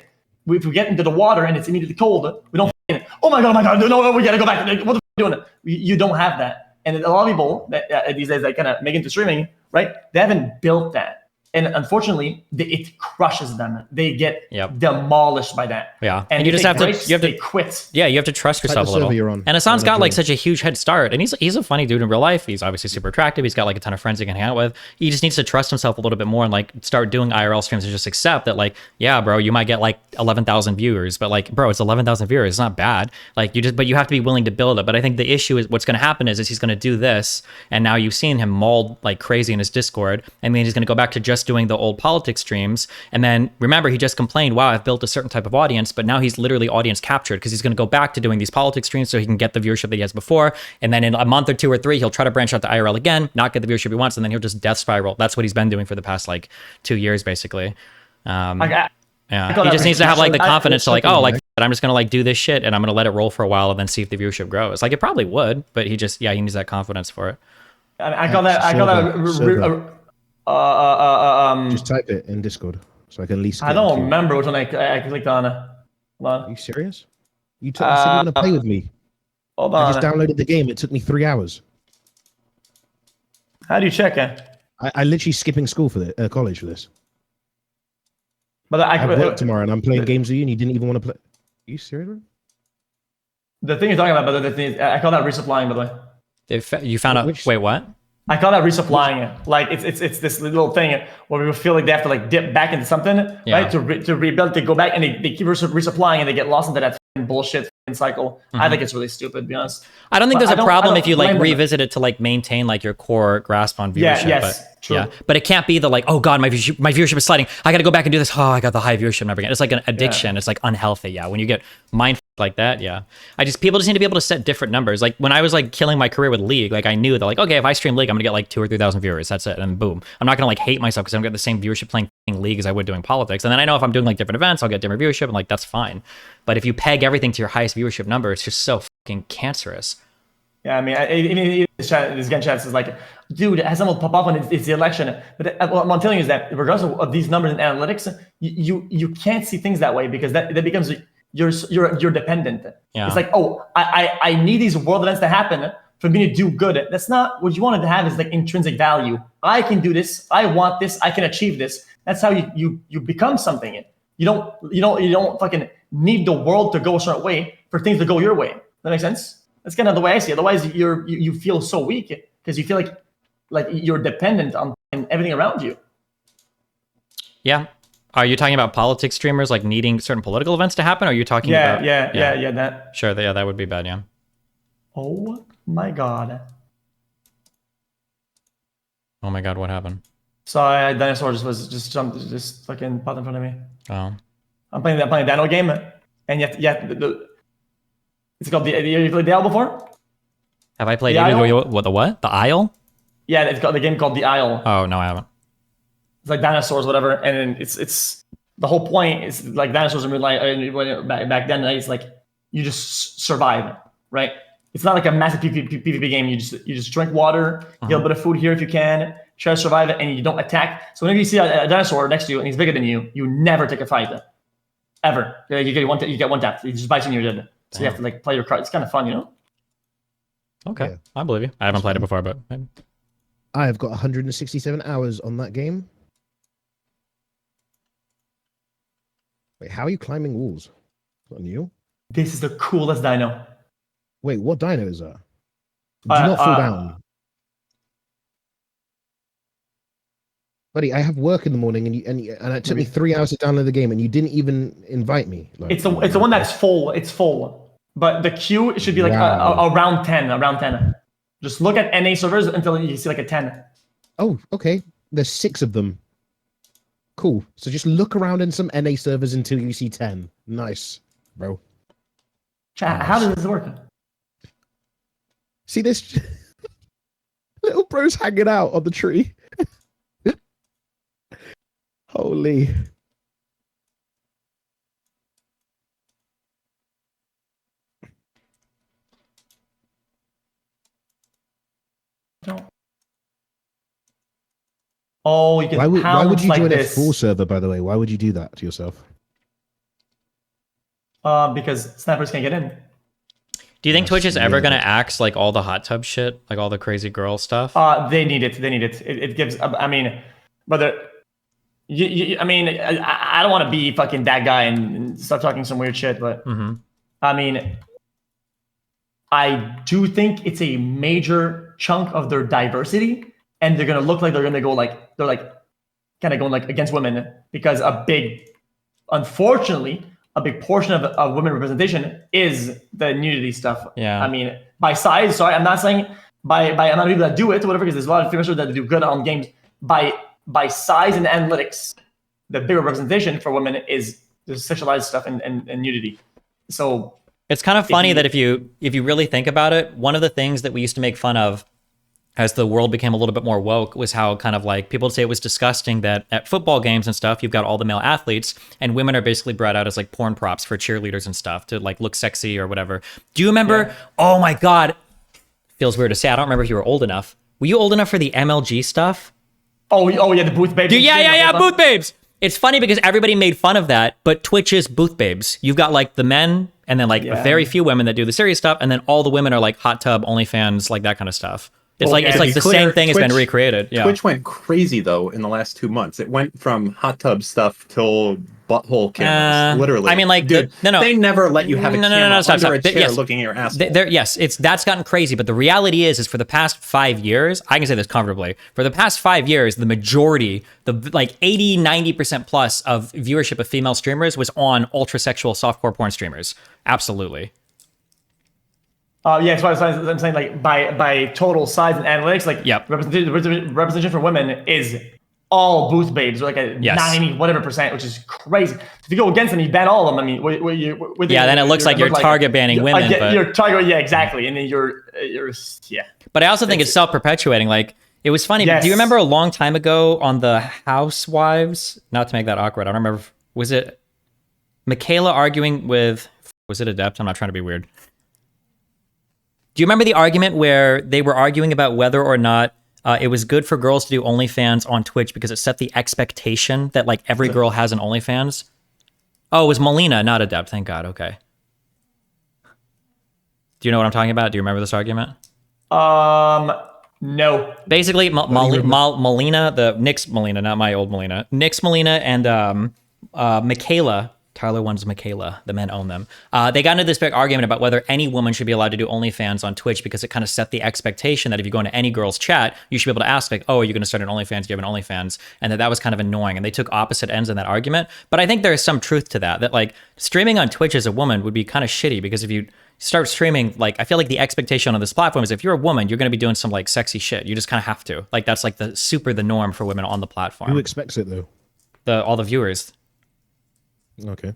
If we get into the water and it's immediately cold, we don't fucking, oh my god, no, we gotta go back. What the fuck are you doing? You don't have that. And a lot of people that these days that kind of make into streaming, right? They haven't built that. And unfortunately, it crushes them. They get demolished by that. Yeah, and you just have to quit. Yeah, you have to trust yourself a little. You're on. And Hasan's got like such a huge head start, and he's a funny dude in real life. He's obviously super attractive. He's got like a ton of friends he can hang out with. He just needs to trust himself a little bit more and like start doing IRL streams and just accept that like, yeah, bro, you might get like 11,000 viewers, but like, bro, it's 11,000 viewers. It's not bad. Like but you have to be willing to build it. But I think the issue is what's going to happen is he's going to do this, and now you've seen him mauled like crazy in his Discord, and then he's going to go back to just doing the old politics streams. And then remember, he just complained, wow, I've built a certain type of audience, but now he's literally audience captured because he's going to go back to doing these politics streams so he can get the viewership that he has before. And then in a month or 2 or 3, he'll try to branch out to IRL again, not get the viewership he wants, and then he'll just death spiral. That's what he's been doing for the past like 2 years, basically. Yeah, he just needs to have like the confidence to like, oh, like I'm just gonna like do this shit and I'm gonna let it roll for a while and then see if the viewership grows. Like it probably would, but he needs that confidence for it. I call that just type it in Discord so I can at least. I don't remember which one I clicked on. Hold on. Are you serious? You said you were gonna play with me. Hold on. I just downloaded the game. It took me 3 hours. How do you check it? I literally skipping school for the college for this. But I have work tomorrow and I'm playing games with you and you didn't even want to play. Are you serious, bro? The thing you're talking about, but the thing is, I call that resupplying, by the way. You found out. Wait, what? I call that resupplying. Like it's this little thing where people feel like they have to like dip back into something, right? To rebuild, to go back, and they keep resupplying, and they get lost into that bullshit cycle. I think it's really stupid, to be honest. I don't think there's a problem if you like revisit it to like maintain like your core grasp on viewership. True. But it can't be the like, oh god, my viewership is sliding. I got to go back and do this. Oh, I got the high viewership never again. It's like an addiction. It's like unhealthy. Yeah, when you get mindful like that, people just need to be able to set different numbers. Like when I was like killing my career with League, like I knew that like, okay, if I stream League, I'm gonna get like 2,000 or 3,000 viewers. That's it, and boom. I'm not gonna like hate myself because I'm gonna get the same viewership playing League as I would doing politics. And then I know if I'm doing like different events, I'll get different viewership, and like that's fine. But if you peg everything to your highest viewership number, it's just so fucking cancerous. Yeah, I mean, this gun chat is like, dude, Hasan will pop up when it's the election. But what I'm telling you is that regardless of these numbers and analytics, you can't see things that way because that becomes you're dependent. It's like, oh, I need these world events to happen for me to do good. That's not what you wanted to have. Is like intrinsic value. I can do this. I want this. I can achieve this. That's how you become something. You don't fucking need the world to go a certain way for things to go your way. That makes sense? That's kind of the way I see it. Otherwise, you feel so weak because you feel like you're dependent on everything around you. Yeah. Are you talking about politics streamers like needing certain political events to happen? Or are you talking about that? Sure, that would be bad. Yeah. Oh my god. Oh my god, what happened? Sorry, dinosaur just fucking popped in front of me. Oh. I'm playing a Dino game, and yet it's called you played the Isle before? Have I played the what? The Isle? Yeah, it's got the game called The Isle. Oh no, I haven't. It's like dinosaurs, whatever, and it's the whole point is like dinosaurs are like back then. It's like you just survive, right? It's not like a massive PvP game. You just drink water, get a bit of food here if you can, try to survive it, and you don't attack. So whenever you see a dinosaur next to you and he's bigger than you, you never take a fight, ever. You get one tap. He just bites you and you're dead. So you have to like play your cards. It's kind of fun, you know? Okay, yeah. I believe you. I haven't played it before, but I have got 167 hours on that game. Wait, how are you climbing walls? Is that new? This is the coolest dino. Wait, what dino is that? Do not fall down. buddy, I have work in the morning, and it took me 3 hours to download the game, and you didn't even invite me. Like, It's the one that's full. It's full, but the queue should be like around 10. Around 10. Just look at NA servers until you see like a 10. Oh, okay. There's 6 of them. Cool. So just look around in some NA servers until you see 10. Nice, bro. Chat, how does this work? See this? Little bro's hanging out on the tree. Holy. Oh, you can Why would you like join this. a full server, by the way? Why would you do that to yourself? Because snipers can't get in. Do you think Twitch is ever going to axe like all the hot tub shit, like all the crazy girl stuff? They need it. They need it. It gives. I mean, brother. I mean, I don't want to be fucking that guy and start talking some weird shit, but I mean, I do think it's a major chunk of their diversity, and they're gonna look like they're gonna go like they're like kind of going like against women because unfortunately, a big portion of women representation is the nudity stuff. Yeah. I mean, by size. Sorry, I'm not saying by amount of people that do it, or whatever, because there's a lot of females that do good on games. By size and analytics, the bigger representation for women is the sexualized stuff and nudity. So it's kind of funny that if you really think about it, one of the things that we used to make fun of as the world became a little bit more woke was how kind of like people would say it was disgusting that at football games and stuff, you've got all the male athletes and women are basically brought out as like porn props for cheerleaders and stuff to like look sexy or whatever. Do you remember? Yeah. Oh my God. Feels weird to say. I don't remember if you were old enough. Were you old enough for the MLG stuff? Oh yeah, the booth babes. Yeah, booth babes. It's funny because everybody made fun of that, but Twitch is booth babes. You've got like the men and then like very few women that do the serious stuff, and then all the women are like hot tub, OnlyFans, like that kind of stuff. It's it's like the same thing has been recreated. Yeah. Twitch went crazy though in the last 2 months. It went from hot tub stuff till butthole cameras. Literally. I mean, like, dude, they never let you have a camera under a chair looking at your asshole. That's gotten crazy. But the reality is for the past 5 years, I can say this comfortably. For the past 5 years, the majority, the like 80, 90% plus of viewership of female streamers was on ultra sexual softcore porn streamers. Absolutely. Yeah, so I'm saying like by total size and analytics, like representation for women is all booth babes, or like a 90 whatever %, which is crazy. If you go against them, you ban all of them. I mean, then it looks like you're target banning women. You're target, exactly, and then you're. But I also think it's self-perpetuating. Like it was funny. Yes. Do you remember a long time ago on the Housewives? Not to make that awkward. I don't remember. Was it Michaela arguing with? Was it Adept? I'm not trying to be weird. Do you remember the argument where they were arguing about whether or not it was good for girls to do OnlyFans on Twitch because it set the expectation that like every girl has an OnlyFans? Oh, it was Melina, not Adept. Thank God. Okay. Do you know what I'm talking about? Do you remember this argument? No. Basically, Melina, Nick's Melina, not my old Melina. Nick's Melina and Michaela. Tyler one's Michaela. The men own them. They got into this big argument about whether any woman should be allowed to do OnlyFans on Twitch because it kind of set the expectation that if you go into any girl's chat, you should be able to ask like, oh, are you going to start an OnlyFans? Do you have an OnlyFans? And that was kind of annoying. And they took opposite ends in that argument. But I think there is some truth to that like streaming on Twitch as a woman would be kind of shitty because if you start streaming, like I feel like the expectation on this platform is if you're a woman, you're going to be doing some like sexy shit. You just kind of have to. Like that's like the norm for women on the platform. Who expects it though? All the viewers. Okay.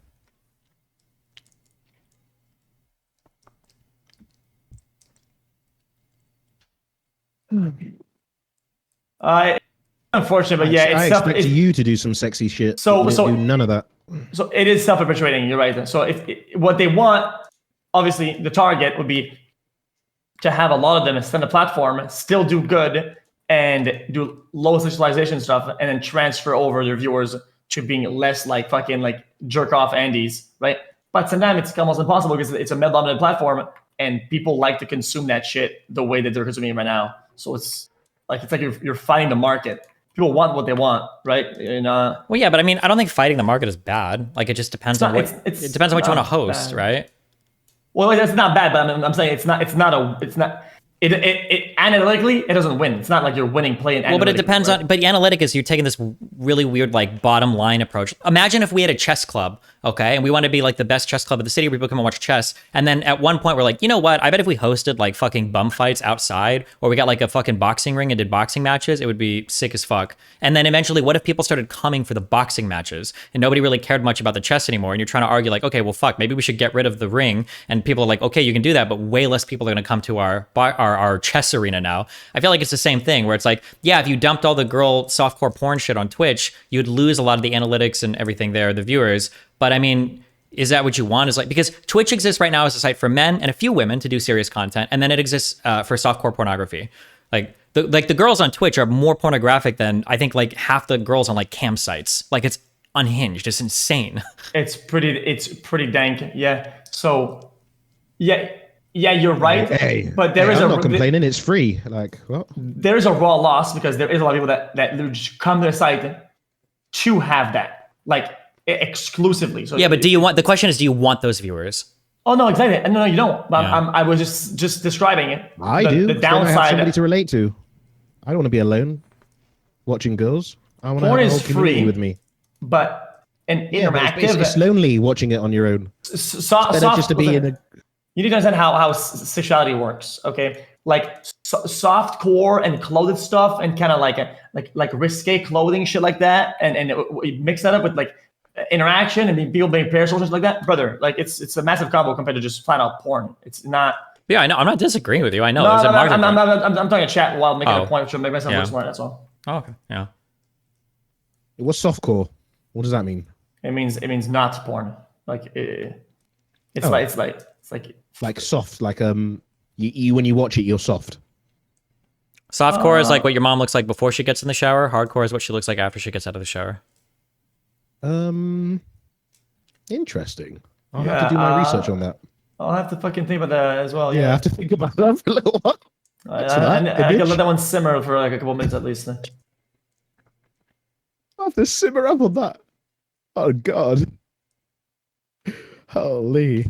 Unfortunate, but yeah, I expect you to do some sexy shit. So do none of that. So it is self-perpetuating. You're right. So what they want, obviously, the target would be to have a lot of them extend the platform, still do good, and do low sexualization stuff, and then transfer over their viewers to being less like fucking like jerk off Andes, right? But sometimes it's almost impossible because it's a male-dominated platform, and people like to consume that shit the way that they're consuming it right now. So it's like you're fighting the market. People want what they want, right? And, well, yeah, but I mean, I don't think fighting the market is bad. Like, it just depends on what it depends on what you want to host, bad. Right? Well, that's not bad, but I'm saying it's not. it analytically it doesn't win. It's not like you're winning play in. Well, but it depends on. But analytic is you're taking this really weird like bottom line approach. Imagine if we had a chess club, okay, and we want to be like the best chess club of the city. People come and watch chess, and then at one point we're like, you know what? I bet if we hosted like fucking bum fights outside, or we got like a fucking boxing ring and did boxing matches, it would be sick as fuck. And then eventually, what if people started coming for the boxing matches, and nobody really cared much about the chess anymore? And you're trying to argue like, okay, well, fuck, maybe we should get rid of the ring, and people are like, okay, you can do that, but way less people are going to come to our chess arena now. I feel like it's the same thing where it's like, yeah, if you dumped all the girl softcore porn shit on Twitch, you'd lose a lot of the analytics and everything there, the viewers. But I mean, is that what you want? Is like, because Twitch exists right now as a site for men and a few women to do serious content, and then it exists for softcore pornography. Like the girls on Twitch are more pornographic than I think like half the girls on like cam sites. Like it's unhinged. It's insane. It's pretty dank. Yeah. So yeah, you're right. Hey, but there is I'm not complaining. It's free. Like, what? There is a raw loss because there is a lot of people that just come to the site to have that, like exclusively. So yeah, but do you want? The question is, do you want those viewers? Oh no, exactly. No, you don't. I was just describing it. I do. The I downside. have somebody to relate to. I don't want to be alone watching girls. I want to have a whole community with me. But an interactive. It's lonely watching it on your own. Soft just to be in a. You need to understand how sexuality works, okay? Like soft core and clothed stuff, and kind of like risque clothing, shit like that, and mix that up with like interaction and people being parasocial, shit like that, brother. Like it's a massive combo compared to just flat out porn. It's not. Yeah, I know. I'm not disagreeing with you. I know. No, I'm talking chat while making a point, which will make myself look smart. That's all. Oh, okay. Yeah. What's softcore? What does that mean? It means not porn. Like it's like soft, like you when you watch it, you're soft. Softcore is like what your mom looks like before she gets in the shower. Hardcore is what she looks like after she gets out of the shower. Interesting. I'll have to do my research on that. I'll have to fucking think about that as well. Yeah, I have to think about that for a little while. I can let that one simmer for like a couple minutes at least. I have to simmer up on that. Oh God. Holy.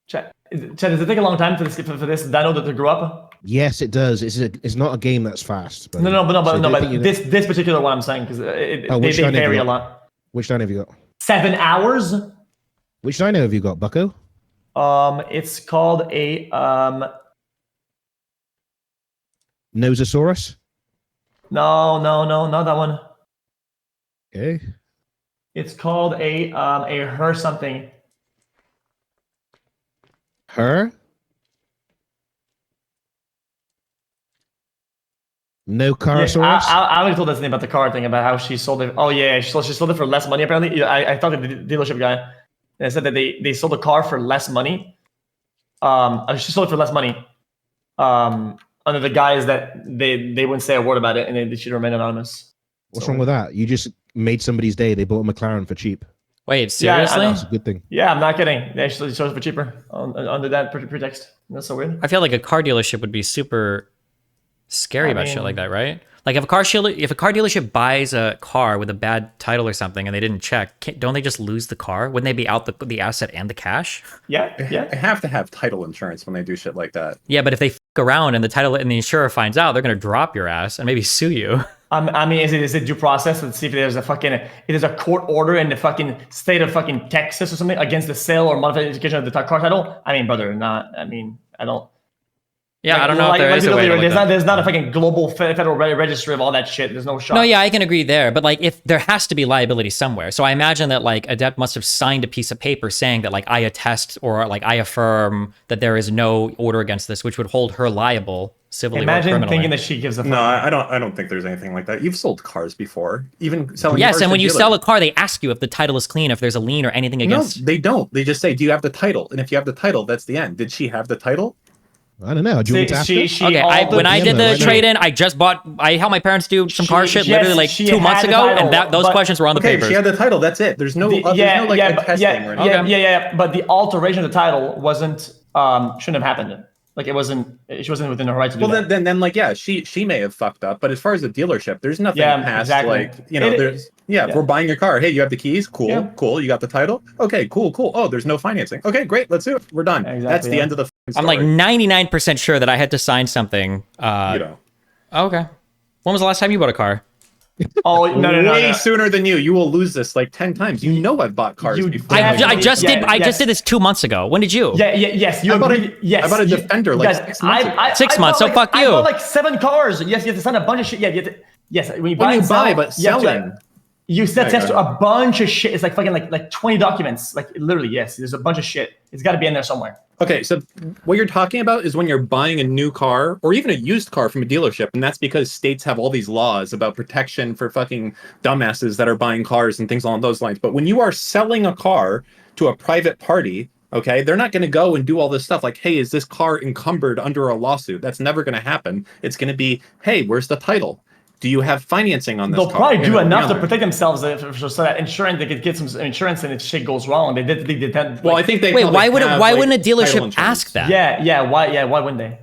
Chat, does it take a long time for this dino to grow up? Yes, it does. It's not a game that's fast. But this particular one I'm saying because they vary a lot. Which dino have you got? 7 hours. Which dino have you got, Bucko? It's called a Nososaurus? No, not that one. Okay. It's called a her something. Her? No Carasaurus? Yeah, I already told this thing about the car thing about how she sold it. Oh yeah, she sold it for less money apparently. I talked to the dealership guy and they said that they sold the car for less money. She sold it for less money. Under the guise that they wouldn't say a word about it and they should remain anonymous. What's wrong with that? You just made somebody's day. They bought a McLaren for cheap. Wait, seriously? Yeah, that's a good thing. Yeah, I'm not kidding. They actually sold it for cheaper under that pretext. That's so weird. I feel like a car dealership would be super scary about shit like that, right? Like if a car dealership buys a car with a bad title or something and they didn't check, don't they just lose the car? Wouldn't they be out the asset and the cash? Yeah. They have to have title insurance when they do shit like that. Yeah, but if they f around and the title and the insurer finds out, they're gonna drop your ass and maybe sue you. I mean, is it due process? Let's see if there's a court order in the fucking state of fucking Texas or something against the sale or modification of the car title. I mean, brother, I don't. Yeah, I don't know if there is a way to look there's not a fucking global federal registry of all that shit. There's no shot. No, yeah, I can agree there. But like, if there has to be liability somewhere. So I imagine that like Adept must have signed a piece of paper saying that like I attest or like I affirm that there is no order against this, which would hold her liable civilly or criminally. Imagine thinking that she gives a fuck. No, I don't think there's anything like that. You've sold cars before, even selling. Yes, cars and when you dealers. sell a car, they ask you if the title is clean, if there's a lien or anything against. No, they don't. They just say, "Do you have the title?" And if you have the title, that's the end. Did she have the title? I don't know. Do you want to ask her? Okay, when I did the trade-in, I helped my parents do some car shit literally like 2 months ago, and those questions were on the papers. She had the title. That's it. There's no testing or anything. But the alteration of the title shouldn't have happened. Like it wasn't. She wasn't within her right to do Well, that. then, like, yeah, she may have fucked up, but as far as the dealership, there's nothing Yeah, past exactly. like, you know, there's yeah. if we're buying your car, hey, you have the keys, cool, Yeah. cool, you got the title, okay, cool. Oh, there's no financing, okay, great, let's do it, we're done. Exactly, That's the yeah. end of the I'm story. like 99% sure that I had to sign something. You know, Okay. When was the last time you bought a car? Oh no. way sooner than you. You will lose this like 10 times. You know I've bought cars You before. I just did. I yes. just did this 2 months ago. When did you? Yes. You I bought agree. Yes. I bought a you- Defender like yes, 6 months ago. 6 I months, bought so fuck I you. bought like 7 cars. Yes, you have to sign a bunch of shit. Yeah, you have to, yes. When you buy, When you and sell, buy, but you have to- selling. You said Yeah, test go to a bunch of shit. It's like fucking like 20 documents. Like literally, yes. There's a bunch of shit. It's got to be in there somewhere. Okay, so what you're talking about is when you're buying a new car or even a used car from a dealership, and that's because states have all these laws about protection for fucking dumbasses that are buying cars and things along those lines. But when you are selling a car to a private party, okay, they're not going to go and do all this stuff like, hey, is this car encumbered under a lawsuit? That's never going to happen. It's going to be, hey, where's the title? Do you have financing on this They'll car? probably You do know, enough to beyond that. protect themselves so that insurance they could get some insurance and if shit goes wrong. They did that. Well, I think they Wait, probably why would have, why like, wouldn't a title dealership insurance. ask that? Why wouldn't they?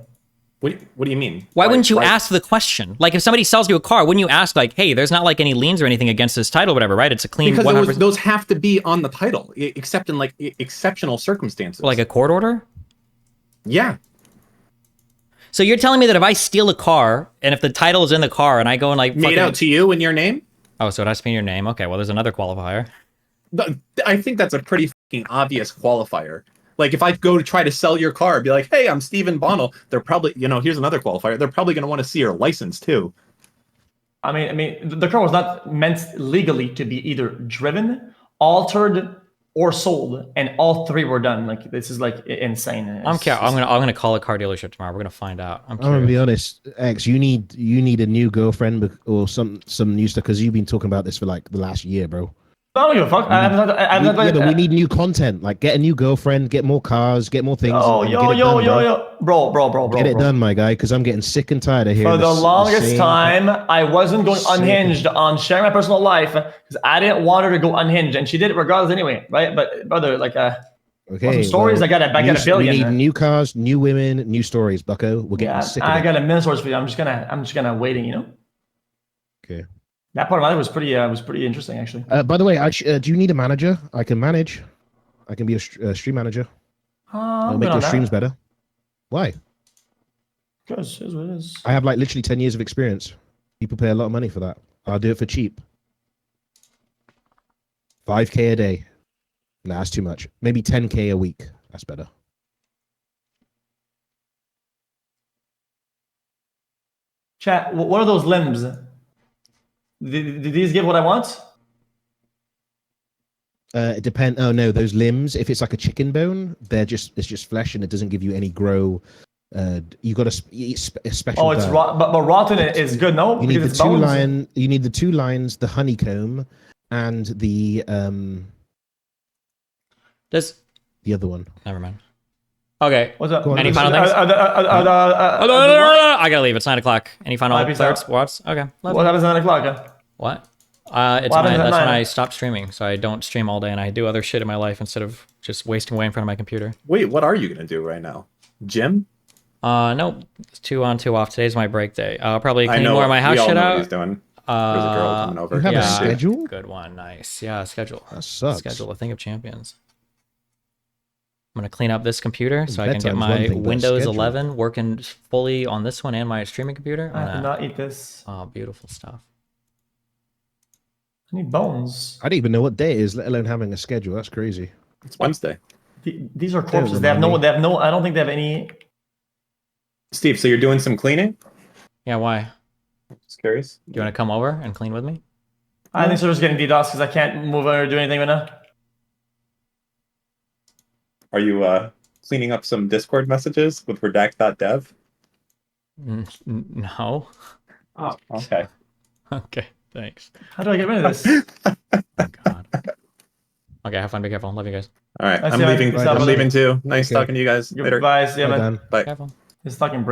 What do you mean? Why wouldn't you ask the question? Like, if somebody sells you a car, wouldn't you ask, like, hey, there's not like any liens or anything against this title, whatever, right? It's a clean Because 100%. those have to be on the title, except in like exceptional circumstances. Like a court order? Yeah. So you're telling me that if I steal a car and if the title is in the car and I go and like Made out to you in your name? Oh, so it has to be in your name. Okay, well, there's another qualifier. I think that's a pretty fucking obvious qualifier. Like if I go to try to sell your car, I'd be like, hey, I'm Stephen Bonnell. They're probably, here's another qualifier. They're probably going to want to see your license too. I mean, the car was not meant legally to be either driven, altered, or sold, and all three were done. Like this is like insane. I'm gonna call a car dealership tomorrow. We're gonna find out. I'm gonna be curious. honest, X. You need a new girlfriend or some new stuff because you've been talking about this for like the last year, bro. I don't give a fuck. We need new content. Like, get a new girlfriend, get more cars, get more things. Oh, and get it done, bro. bro. Get it done, my guy, because I'm getting sick and tired of hearing For the this- longest same- time, I wasn't going same- unhinged on sharing my personal life because I didn't want her to go unhinged, and she did it regardless anyway, right? But brother, like Okay, some stories, I got a billion. We need new cars, new women, new stories, Bucko. We're getting sick of I it. got a million stories for you. I'm just gonna waiting, Okay. That part of my life was pretty interesting, actually. By the way, do you need a manager? I can manage. I can be a stream manager. I'll make your streams better. Why? Because it is what it is. I have like literally 10 years of experience. People pay a lot of money for that. I'll do it for cheap. 5K a day. Nah, that's too much. Maybe 10K a week. That's better. Chat, what are those limbs? Did these give what I want? It depends. Oh no, those limbs. If it's like a chicken bone, it's just flesh and it doesn't give you any grow. You got to eat a special. Oh, it's diet. but rotten is good, no? You need the Because it's bones. You need the 2 lines, the honeycomb, and the other one. Never mind. Okay. What's up? Go on, Any listen. final things? I gotta leave. It's 9 o'clock. Any final Bye, peace thoughts? out. What's okay? Love What you. happens at 9 o'clock? What? It's What happens that's at when 9? I stopped streaming, so I don't stream all day and I do other shit in my life instead of just wasting away in front of my computer. Wait, what are you going to do right now? Gym? No, it's 2 on 2 off. Today's my break day. I'll probably I clean know. more of my house we all shit know out. what he's doing. There's a girl coming over. You have a Yeah. schedule? Good one. Nice. Yeah, schedule. That sucks. Schedule a thing of champions. I'm gonna clean up this computer so I can get Bedtime's one my thing, but Windows schedule. 11 working fully on this one and my streaming computer. I did not eat this. Oh, beautiful stuff. I need bones. I don't even know what day it is, let alone having a schedule. That's crazy. It's Wednesday. These are corpses. They have no. I don't think they have any. Steve, so you're doing some cleaning? Yeah, why? Just curious. Do you want to come over and clean with me? I think so. Just getting DDoS because I can't move or do anything right now. Are you cleaning up some Discord messages with redact.dev? No. Oh, okay. Okay, thanks. How do I get rid of this? Oh, God. Okay, have fun. Be careful. Love you guys. All right, I I'm see how leaving. you- I'm leaving too. Nice Okay. talking to you guys. Later. Goodbye. See ya, Bye, man. Dan. Bye. Careful. It's fucking.